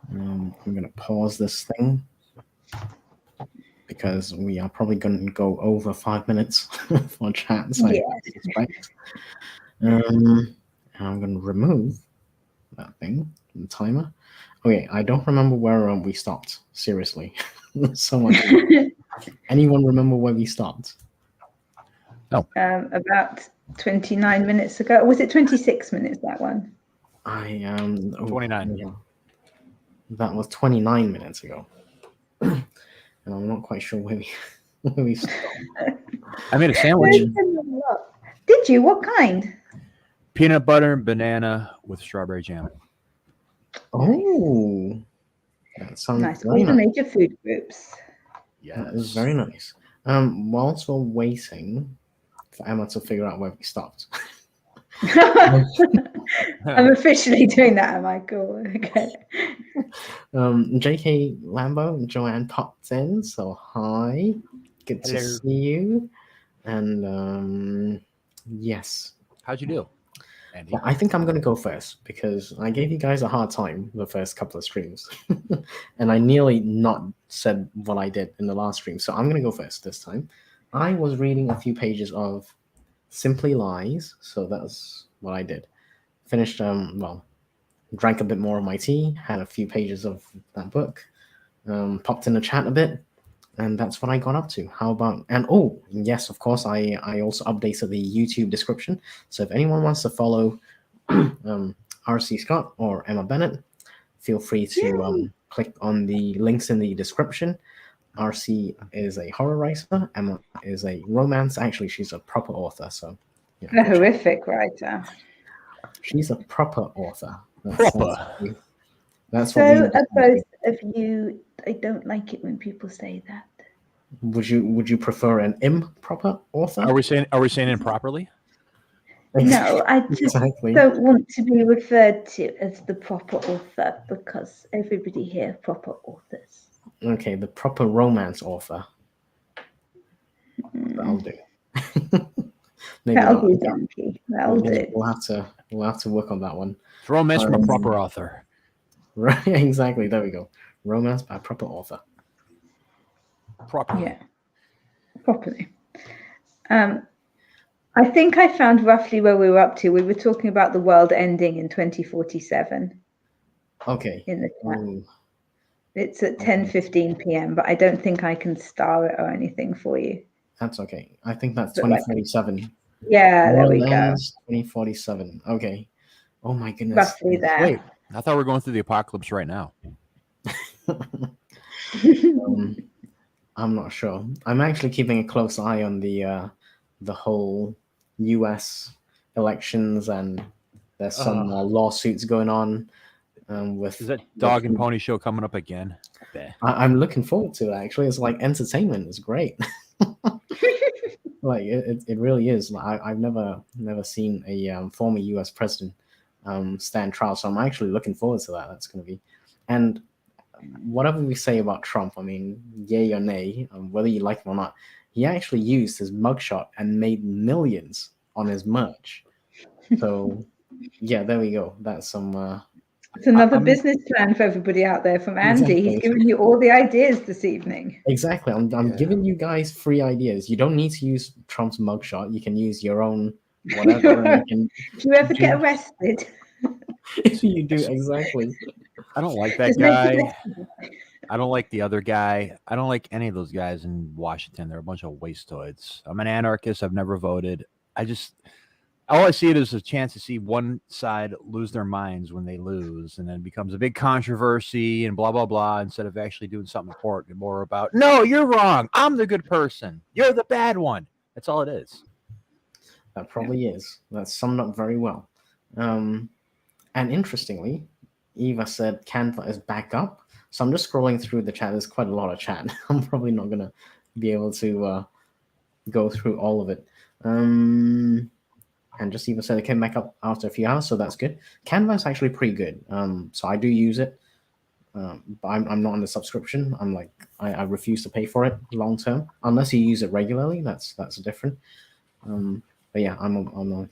I'm going to pause this thing because we are probably going to go over 5 minutes for chats, I suspect. And I'm going to remove that thing, the timer. Okay, I don't remember where we stopped. Seriously. So much. Anyone remember where we stopped? About 29 minutes ago. Was it 26 minutes, that one? I am 29. Yeah. That was 29 minutes ago. And I'm not quite sure where we stopped. I made a sandwich. Did you? What kind? Peanut butter and banana with strawberry jam. Oh, that sounds Nice. very All the nice. major food groups. Yeah, that is very nice. Whilst we're waiting for Emma to figure out where we stopped. I'm officially doing that, am I? Cool. Okay. JK Lambo, Joanne popped in, so hi. Good to Hello. see you. And yes. How'd you do, Andy? I think I'm going to go first because I gave you guys a hard time the first couple of streams. And I nearly not said what I did in the last stream. So I'm going to go first this time. I was reading a few pages of Simply Lies. So that's what I did. Finished, drank a bit more of my tea, had a few pages of that book, popped in the chat a bit. And that's what I got up to. How about, and oh, yes, of course, I also updated the YouTube description. So if anyone wants to follow RC Scott or Emma Bennett, feel free to click on the links in the description. RC is a horror writer. Emma is a romance. Actually, she's a proper author. So, A horrific writer. She's a proper author. That's so what both of you, I don't like it when people say that. Would you prefer an improper author? Are we saying improperly? No, I just don't want to be referred to as the proper author because everybody here proper authors. Okay, the proper romance author. That'll do. That'll do, donkey. That'll do. We'll have to work on that one. It's romance from a proper author. Right, exactly. There we go. Romance by a proper author. Properly. Yeah. Properly. I think I found roughly where we were up to. We were talking about the world ending in 2047. Okay. In the chat. It's at 10:15 p.m., but I don't think I can star it or anything for you. That's okay. I think that's 2047. Yeah, there we go. 2047. Okay. Oh my goodness. Roughly there. Wait, I thought we were going through the apocalypse right now. I'm not sure. I'm actually keeping a close eye on the whole U.S. elections, and there's some lawsuits going on. With is that dog and pony show coming up again? I'm looking forward to it. Actually, it's like entertainment. It's great. Like it really is. I've never seen a former U.S. president stand trial, so I'm actually looking forward to that. That's going to be, and whatever we say about Trump, I mean, yay or nay, whether you like him or not, he actually used his mugshot and made millions on his merch. So yeah, there we go. That's some. It's another business plan for everybody out there from Andy. Exactly. He's giving you all the ideas this evening. Exactly. I'm giving you guys free ideas. You don't need to use Trump's mugshot. You can use your own whatever. If you ever get arrested. If you do, exactly. I don't like that guy. I don't like the other guy. I don't like any of those guys in Washington. They're a bunch of wastoids. I'm an anarchist. I've never voted. All I see it as a chance to see one side lose their minds when they lose, and then it becomes a big controversy and blah, blah, blah, instead of actually doing something important and more about, no, you're wrong. I'm the good person. You're the bad one. That's all it is. That probably is. That's summed up very well. And interestingly, Eva said Canva is back up. So I'm just scrolling through the chat. There's quite a lot of chat. I'm probably not going to be able to go through all of it. And just even said it came back up after a few hours, so that's good. Canva is actually pretty good. So I do use it. But I'm not on the subscription. I refuse to pay for it long term unless you use it regularly. That's different. But yeah, I'm a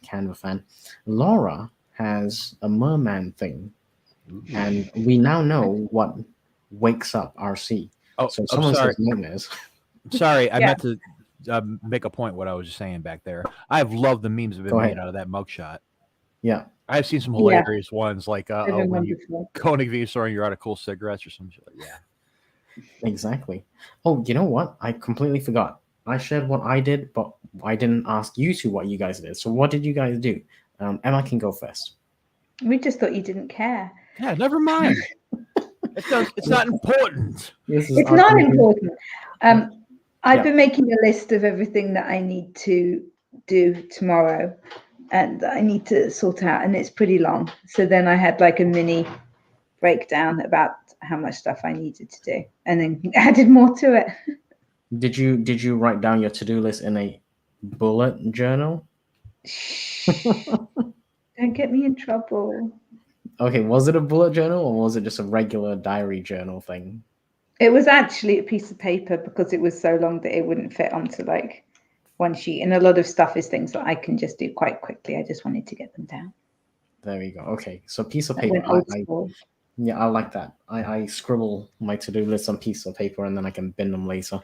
Canva fan. Laura has a merman thing, and we now know what wakes up RC. Oh, So if I'm someone sorry. says nightmares. Sorry, I Yeah. meant to make a point. What I was just saying back there. I've loved the memes that have been Go made ahead. out of that mugshot. Yeah, I've seen some Yeah. hilarious ones, like I've when been you before. Koenig V store and you're out of cool cigarettes or some shit. Yeah. exactly. Oh, you know what? I completely forgot. I shared what I did, but I didn't ask you two what you guys did. So what did you guys do? Emma can go first. We just thought you didn't care. Yeah, never mind. It's not important. This is It's not argument. important. I've Yeah. been making a list of everything that I need to do tomorrow and I need to sort out, and it's pretty long. So then I had like a mini breakdown about how much stuff I needed to do, and then added more to it. Did you write down your to-do list in a bullet journal? Don't get me in trouble. Okay, was it a bullet journal or was it just a regular diary journal thing? It was actually a piece of paper because it was so long that it wouldn't fit onto like one sheet. And a lot of stuff is things that I can just do quite quickly. I just wanted to get them down. There we go. Okay, so piece of I paper. went old school. Yeah, I like that. I scribble my to-do list on piece of paper and then I can bin them later.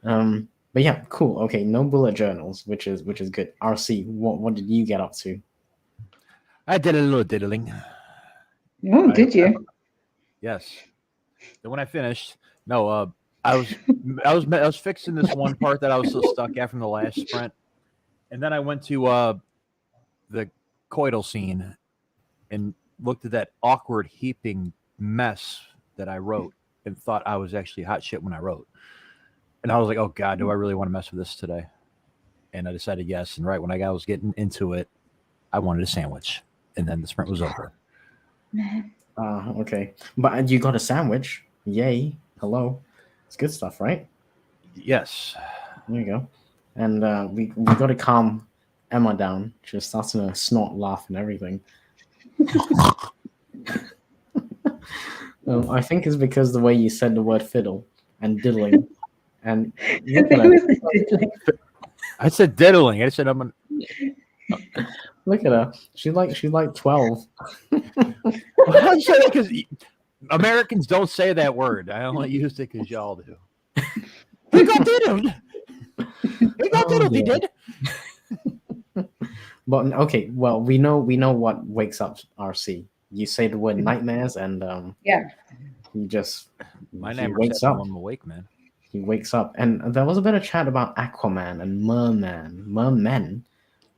But yeah, cool. Okay, no bullet journals, which is good. RC, what did you get up to? I did a little diddling. Oh, did you? Yes. Then when I finished, no, I was fixing this one part that I was still stuck at from the last sprint, and then I went to the coital scene and looked at that awkward heaping mess that I wrote and thought I was actually hot shit when I wrote. And I was like, oh God, do I really want to mess with this today? And I decided yes. And right when I was getting into it, I wanted a sandwich. And then the sprint was over. Okay. But you got a sandwich. Yay. Hello. It's good stuff, right? Yes. There you go. And we got to calm Emma down. She was starting to snort, laugh, and everything. I think it's because the way you said the word fiddle and diddling. And look at her. I said diddling. I said I'm gonna Look at her. She's like 12. I say that because Americans don't say that word. I only used it because y'all do. He got diddled. He got diddled. He did. But okay, well, we know what wakes up RC. You say the word nightmares, and Yeah. he just My he name wakes is up. I'm awake, man. He wakes up, and there was a bit of chat about Aquaman and mermen.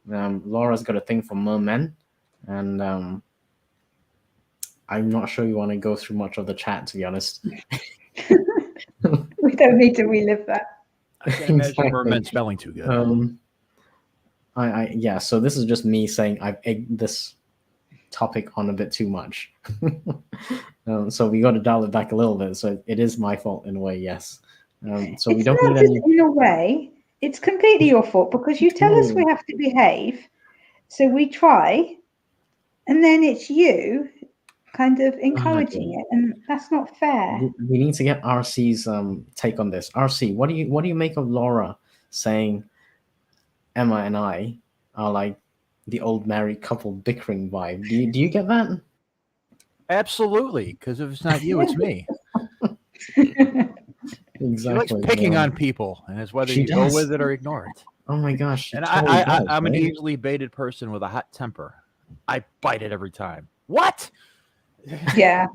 Laura's got a thing for mermen, and I'm not sure you want to go through much of the chat, to be honest. We don't need to relive that. I can't imagine Exactly. mermen spelling too good. Yeah. So this is just me saying I've egged this topic on a bit too much. So we got to dial it back a little bit. So it is my fault in a way, yes. So we It's don't not need just any. in a way. It's completely your fault because you tell us we have to behave, so we try, and then it's you kind of encouraging it, and that's not fair. We need to get RC's take on this. RC, what do you make of Laura saying Emma and I are like the old married couple bickering vibe? Do you get that? Absolutely, because if it's not you, it's me. Exactly. She likes picking on people, and it's whether you go with it or ignore it. Oh my gosh! And totally I'm an right? easily baited person with a hot temper. I bite it every time. What? Yeah.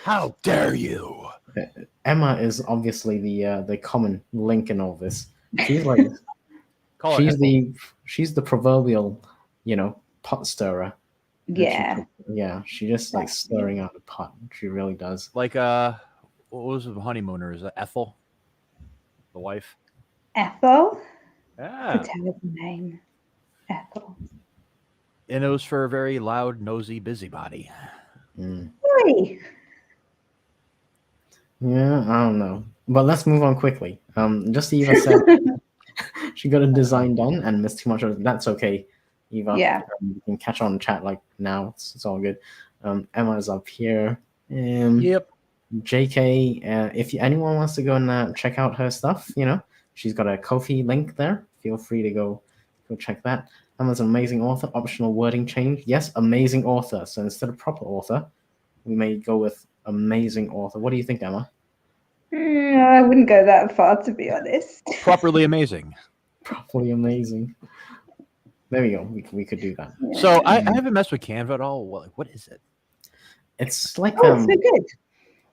How dare you? Emma is obviously the common link in all this. She's like she's the proverbial, pot stirrer. Yeah. She just like stirring out the pot. She really does. Like what was the honeymooner? Is it Ethel, the wife? Ethel? Yeah. It's a terrible name. Ethel. And it was for a very loud, nosy busybody. Oi. Yeah, I don't know. But let's move on quickly. Just Eva said she got a design done and missed too much of it. That's okay, Eva. Yeah. You can catch on chat like now. It's all good. Emma is up here. Yep. JK, if anyone wants to go and check out her stuff, she's got a Ko-fi link there. Feel free to go Go check that. Emma's an amazing author. Optional wording change. Yes, amazing author. So instead of proper author, we may go with amazing author. What do you think, Emma? I wouldn't go that far, to be honest. Properly amazing. Properly amazing. There we go. We could do that. Yeah. So I haven't messed with Canva at all. What is it? It's like Oh, it's so good.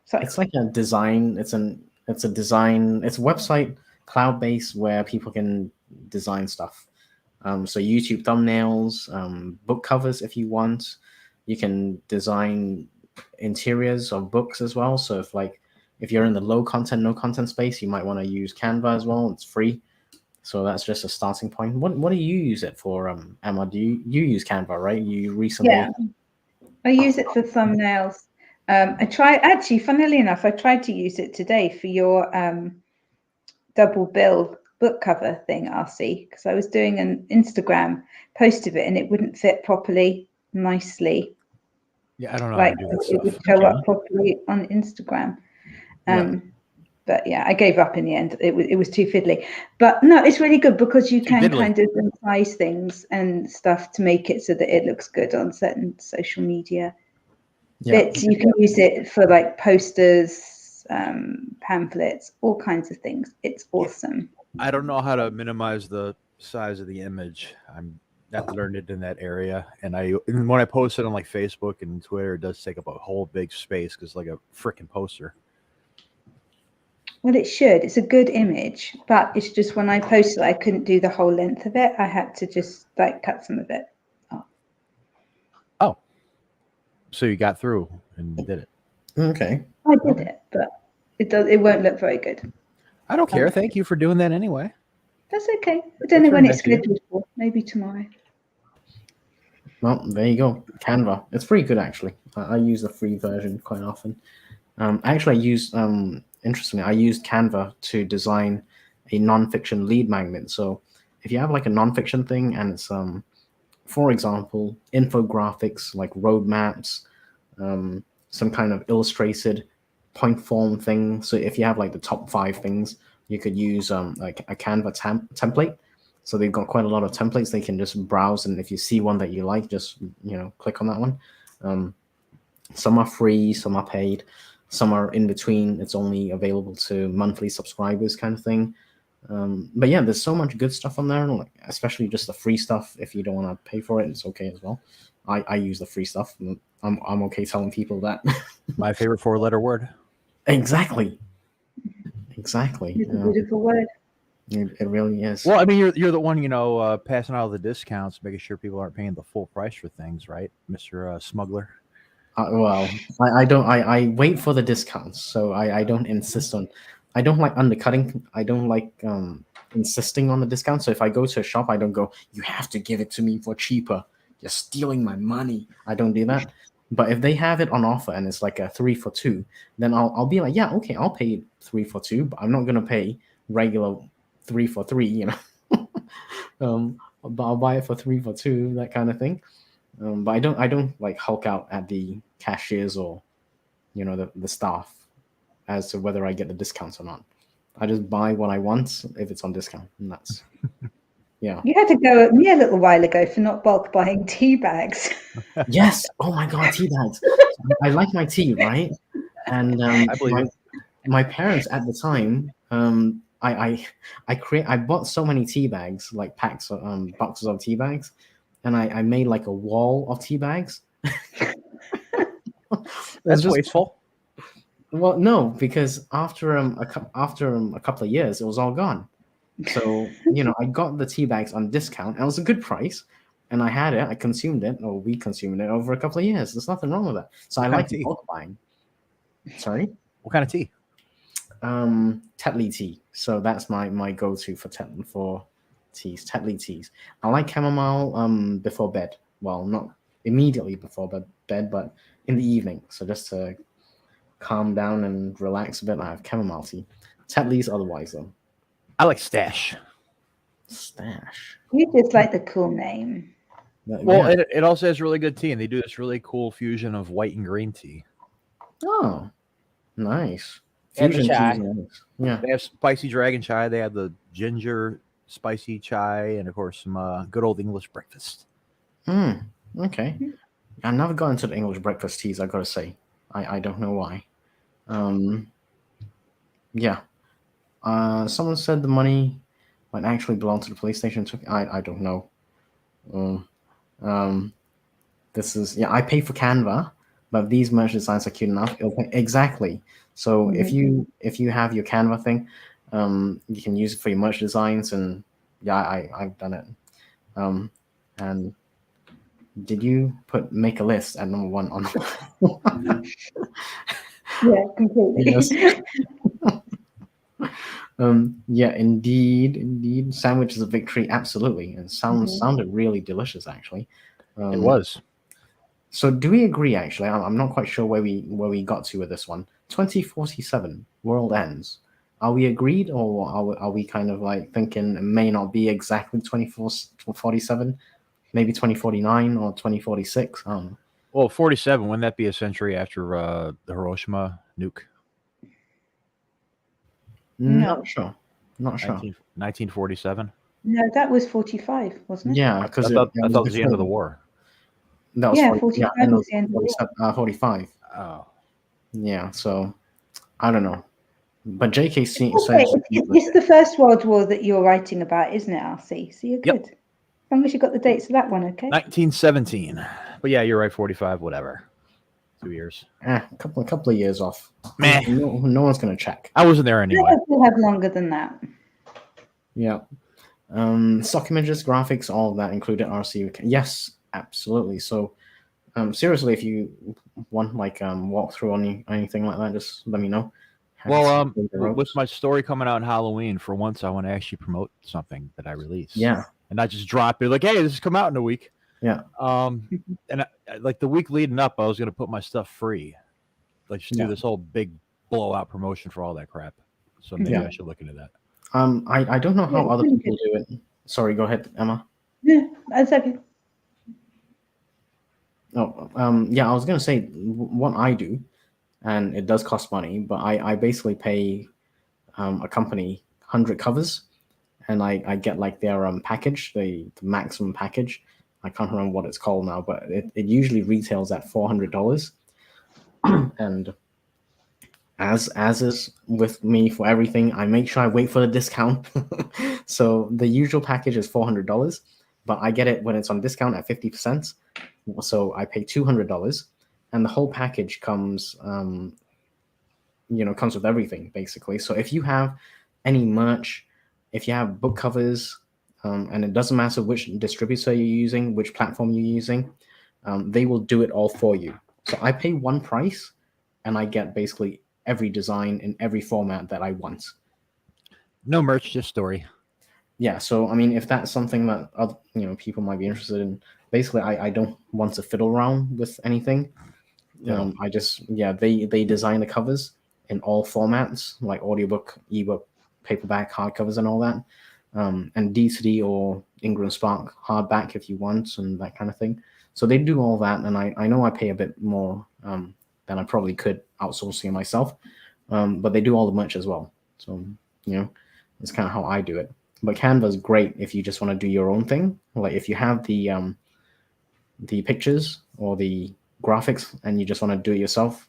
Sorry. it's like a design. It's a design. It's a website, cloud-based, where people can design stuff. So YouTube thumbnails, book covers if you want. You can design interiors of books as well. So if you're in the low content, no content space, you might want to use Canva as well. It's free. So that's just a starting point. What do you use it for, Emma? Do you use Canva, right? You recently. Yeah, I use it for thumbnails. Funnily enough, I tried to use it today for your double bill book cover thing, RC, because I was doing an Instagram post of it and it wouldn't fit properly, nicely. Yeah, I don't know Like how to do that it would stuff. show up properly on Instagram. But yeah, I gave up in the end. It was too fiddly. But no, it's really good because you can kind of size things and stuff to make it so that it looks good on certain social media bits. You can use it for like posters, pamphlets, all kinds of things. It's awesome. I don't know how to minimize the size of the image. I'm not learned it in that area, and when I post it on like Facebook and Twitter, it does take up a whole big space because like a freaking poster. Well, it should. It's a good image, but it's just when I posted, I couldn't do the whole length of it. I had to just like cut some of it off. Oh, so you got through and did it? Okay. I did it, but it won't look very good. I don't care. Thank you for doing that anyway. That's okay. I don't know when it's scheduled for. Maybe tomorrow. Well, there you go. Canva. It's pretty good actually. I use the free version quite often. Actually, I use interestingly, I used Canva to design a nonfiction lead magnet. So if you have like a nonfiction thing and it's for example, infographics like roadmaps, some kind of illustrated point form thing. So if you have like the top 5 things, you could use like a Canva template. So they've got quite a lot of templates they can just browse, and if you see one that you like, just click on that one. Some are free, some are paid, some are in between. It's only available to monthly subscribers kind of thing. But yeah, there's so much good stuff on there, like, especially just the free stuff. If you don't want to pay for it, it's okay as well. I use the free stuff. I'm okay telling people that. My favorite 4-letter word. Exactly. It's a beautiful word. It really is. Well, I mean, you're the one, passing out the discounts, making sure people aren't paying the full price for things, right, Mr. Smuggler? Well, I don't. I wait for the discounts, so I don't insist on. I don't like undercutting. I don't like insisting on the discount. So if I go to a shop, I don't go, "You have to give it to me for cheaper. You're stealing my money." I don't do that. But if they have it on offer and it's like a 3 for 2, then I'll be like, yeah, okay, I'll pay 3 for 2, but I'm not gonna pay regular 3 for 3. But I'll buy it for 3 for 2, that kind of thing. But I don't like hulk out at the cashiers or the staff as to whether I get the discounts or not. I just buy what I want if it's on discount, and that's yeah. You had to go at me a little while ago for not bulk buying tea bags. Yes. Oh my God, tea bags. I like my tea, right? And I believe my parents at the time, I bought so many tea bags, like packs of boxes of tea bags, and I made like a wall of tea bags. That's wasteful. Well, no, because after a couple of years, it was all gone. So I got the tea bags on discount, and it was a good price, and I had it. I consumed it, or we consumed it over a couple of years. There's nothing wrong with that. So I like bulk buying. Sorry. What kind of tea? Tetley tea. So that's my go-to for teas. Tetley teas. I like chamomile before bed. Well, not immediately before bed, but in the evening. So just to calm down and relax a bit, I have chamomile tea. Tetley's otherwise though. I like Stash. Stash. You just like the cool name. Well, it also has really good tea, and they do this really cool fusion of white and green tea. Oh, nice. Fusion tea. chai. Nice. Yeah. They have spicy dragon chai. They have the ginger spicy chai, and of course some good old English breakfast. Okay. I never got into the English breakfast teas, I gotta say. I don't know why. Yeah. Someone said the money might actually belong to the PlayStation. I don't know. This is I pay for Canva, but these merch designs are cute enough. Exactly. So if you have your Canva thing, you can use it for your merch designs, and I've done it. And did you make a list at number 1 on? Yeah, completely. Yes. Yeah, indeed. Sandwich is a victory, absolutely. And sounded really delicious, actually. It was. So do we agree, actually? I'm not quite sure where we got to with this one. 2047, world ends. Are we agreed, or are we kind of like thinking it may not be exactly 2447, maybe 2049 or 2046? I don't know. Well, 47, wouldn't that be a century after the Hiroshima nuke? No. Not sure. 1947? No, that was 45, wasn't it? Yeah, I because thought it was the end of the war. That was 45 end was of the end of the war. 45. Oh. Yeah, so I don't know. But JK says Okay, it's the First World War that you're writing about, isn't it, RC? So you're Yep. good. As long as you got the dates of that one, okay? 1917. But yeah, you're right, 45, whatever. 2 years. a couple of years off. Meh. No one's gonna check. I wasn't there anyway. We'll have longer than that. Yeah. Stock images, graphics, all of that included RC. Yes, absolutely. So seriously, if you want like walkthrough on anything like that, just let me know. Well, with my story coming out in Halloween, for once I want to actually promote something that I release. Yeah. And not just drop it like, hey, this has come out in a week. Yeah. And like the week leading up, I was going to put my stuff free. Like just do this whole big blowout promotion for all that crap. So maybe I should look into that. I don't know how other people do it. Sorry, go ahead, Emma. Yeah, that's okay. Oh, I was gonna say what I do, and it does cost money, but I basically pay a company 100 covers, and I get like their package, the maximum package. I can't remember what it's called now, but it usually retails at $400. And as is with me for everything, I make sure I wait for the discount. So the usual package is $400, but I get it when it's on discount at 50%. So I pay $200, and the whole package comes comes with everything basically. So if you have any merch, if you have book covers, and it doesn't matter which distributor you're using, which platform you're using, they will do it all for you. So I pay one price, and I get basically every design in every format that I want. No merch, just story. Yeah, so I mean, if that's something that other, people might be interested in, basically, I don't want to fiddle around with anything. I just they design the covers in all formats, like audiobook, ebook, paperback, hardcovers, and all that, and D2D or Ingram Spark hardback if you want, and that kind of thing. So they do all that, and I know I pay a bit more than I probably could outsourcing it myself, but they do all the merch as well. So that's kind of how I do it. But Canva's great if you just want to do your own thing. Like if you have the pictures or the graphics and you just want to do it yourself,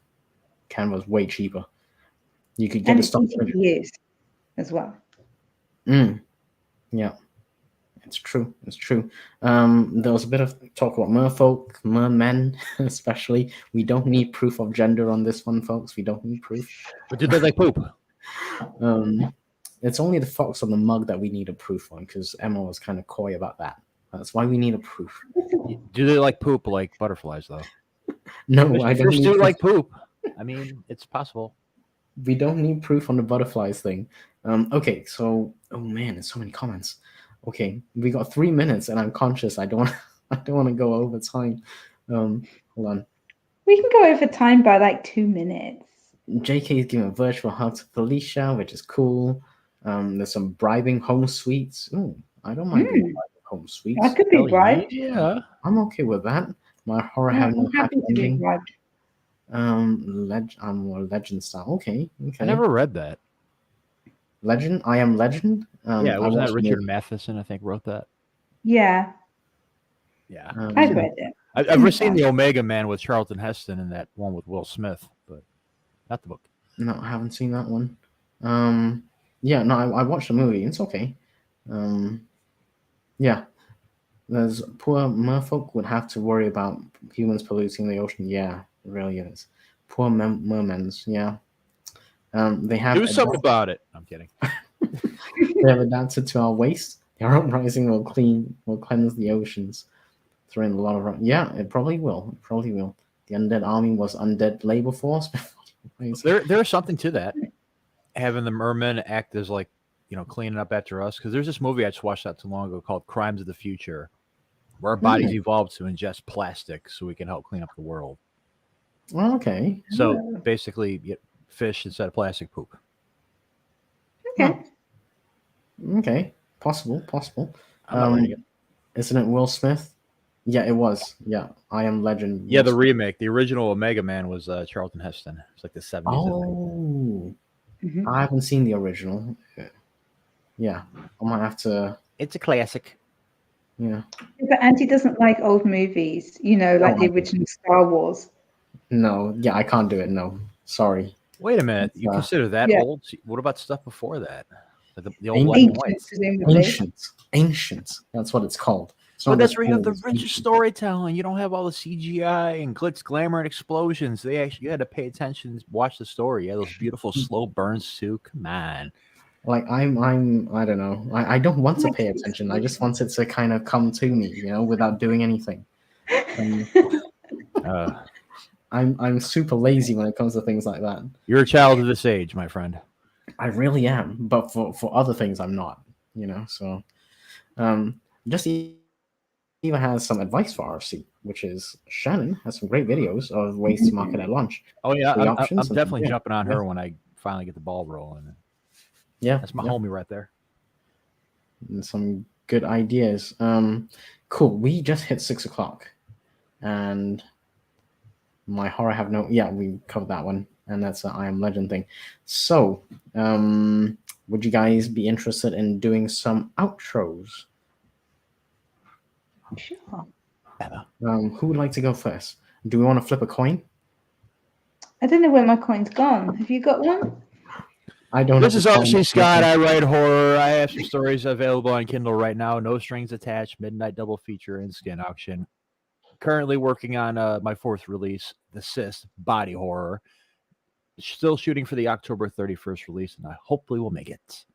Canva's way cheaper. You could get the stuff easy to use as well. Yeah, it's true. There was a bit of talk about merfolk, mermen, especially. We don't need proof of gender on this one, folks. We don't need proof. But did they like poop? It's only the fox on the mug that we need a proof on, because Emma was kind of coy about that. That's why we need a proof. Do they like poop like butterflies, though? No, I don't. Fish do like poop. I mean, it's possible. We don't need proof on the butterflies thing. Okay, so oh man, there's so many comments. Okay, we got 3 minutes, and I'm conscious. I don't want to go over time. Hold on. We can go over time by like 2 minutes. JK is giving a virtual hug to Felicia, which is cool. There's some bribing home sweets. Ooh, I don't mind bribing home sweets. I could be bribed. Yeah, I'm okay with that. My horror having no happy to be ending. bribed. More legend style. Okay. I never read that. Legend. I Am Legend. Yeah, I wasn't that watched the Richard movie. Matheson? I think wrote that. Yeah, Yeah, I've read it. I've never seen the Omega Man with Charlton Heston and that one with Will Smith, but not the book. No, I haven't seen that one. Yeah, no, I watched the movie. It's okay. Yeah, there's poor merfolk would have to worry about humans polluting the ocean. Yeah, it really is. Poor mermens. Yeah. They have Do something about it. I'm kidding. they have adapted to our waste. Their uprising will cleanse the oceans, throwing a lot of. Yeah, it probably will. It probably will. The undead army was undead labor force. There's something to that. Having the mermen act as like, cleaning up after us. Because there's this movie I just watched not too long ago called Crimes of the Future, where our bodies evolved to ingest plastic so we can help clean up the world. Okay. So basically, you get fish instead of plastic poop. Okay. Okay. Possible. I'm not reading it. Isn't it Will Smith? Yeah, it was. Yeah, I Am Legend. Yeah, the remake. The original Omega Man was Charlton Heston. It's like the 70s. Oh, I haven't seen the original. Yeah, I might have to. It's a classic. Yeah. But Andy doesn't like old movies, like the original Star Wars. No, yeah, I can't do it. No, sorry. Wait a minute. You consider that old? What about stuff before that? The old black and white? Ancient. That's what it's called. But that's where you have the richer storytelling. You don't have all the CGI and glitz, glamour, and explosions. You had to pay attention, watch the story. Yeah, those beautiful slow burns too. Come on. Like I don't know. I don't want to pay attention. I just want it to kind of come to me, without doing anything. I'm super lazy when it comes to things like that. You're a child of this age, my friend. I really am, but for other things, I'm not. So just even has some advice for RC, which is Shannon has some great videos of ways to market at launch. Oh yeah, I'm definitely jumping on her when I finally get the ball rolling. Yeah, that's my homie right there. And some good ideas. Cool. We just hit 6 o'clock, and my horror have no. Yeah, we covered that one, and that's the I Am Legend thing. So, would you guys be interested in doing some outros? Sure. Who would like to go first? Do we want to flip a coin? I don't know where my coin's gone. Have you got one? I don't. This is RC Scott. I write horror. I have some stories available on Kindle right now. No strings attached. Midnight double feature and skin auction. Currently working on my fourth release, The Cyst Body Horror. Still shooting for the October 31st release, and I hopefully will make it.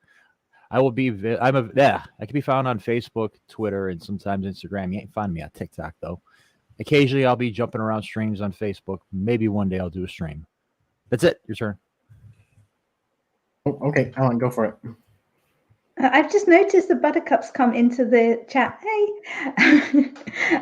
I will be. I can be found on Facebook, Twitter, and sometimes Instagram. You ain't find me on TikTok though. Occasionally, I'll be jumping around streams on Facebook. Maybe one day I'll do a stream. That's it. Your turn. Oh, okay, Alan, go for it. I've just noticed the buttercups come into the chat. Hey,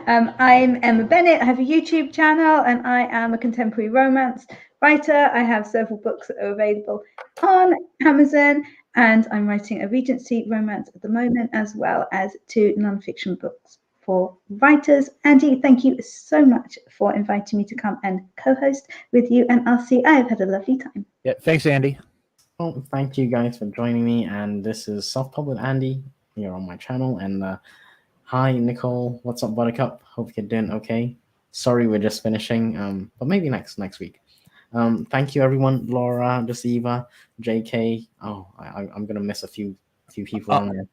I'm Emma Bennett. I have a YouTube channel, and I am a contemporary romance writer. I have several books that are available on Amazon, and I'm writing a Regency romance at the moment, as well as 2 nonfiction books for writers. Andy, thank you so much for inviting me to come and co-host with you and RC. I have had a lovely time. Yeah, thanks, Andy. Well, thank you guys for joining me, and this is Self-Pub with Andy here on my channel. And hi, Nicole. What's up, Buttercup? Hope you're doing okay. Sorry, we're just finishing, but maybe next week. Thank you, everyone. Laura, Deceiver, JK. Oh, I'm gonna miss a few people on there.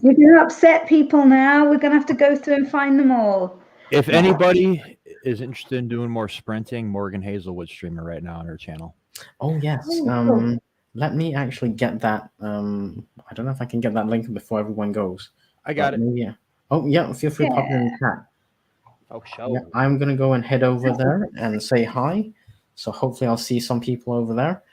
We're gonna upset people now. We're gonna have to go through and find them all. If anybody is interested in doing more sprinting, Morgan Hazelwood's streaming right now on her channel. Oh yes. Cool. Let me actually get that. I don't know if I can get that link before everyone goes. I got it. Yeah. Oh yeah. Feel free to pop it in the chat. Oh, show. Yeah, I'm gonna go and head over there and say hi. So hopefully I'll see some people over there.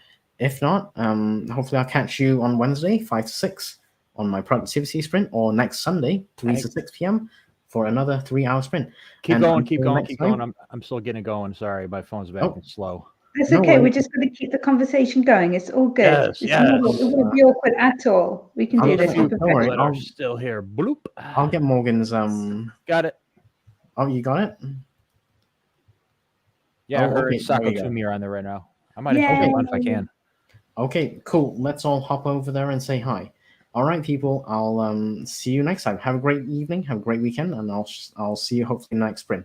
If not, hopefully I'll catch you on Wednesday, 5 to 6, on my productivity sprint, or next Sunday, 3 to 6 p.m. for another 3-hour sprint. Keep going. I'm still getting it going. Sorry, my phone's back. It's slow. It's okay. We're just going to keep the conversation going. It's all good. Yes. It won't be awkward at all. We can do this. I'm still here. Bloop. I'll get Morgan's. Got it. Oh, you got it? Yeah, I heard Sako Toomey are on there right now. I might have to on if I can. Okay, cool. Let's all hop over there and say hi. All right, people. I'll see you next time. Have a great evening. Have a great weekend, and I'll see you hopefully next sprint.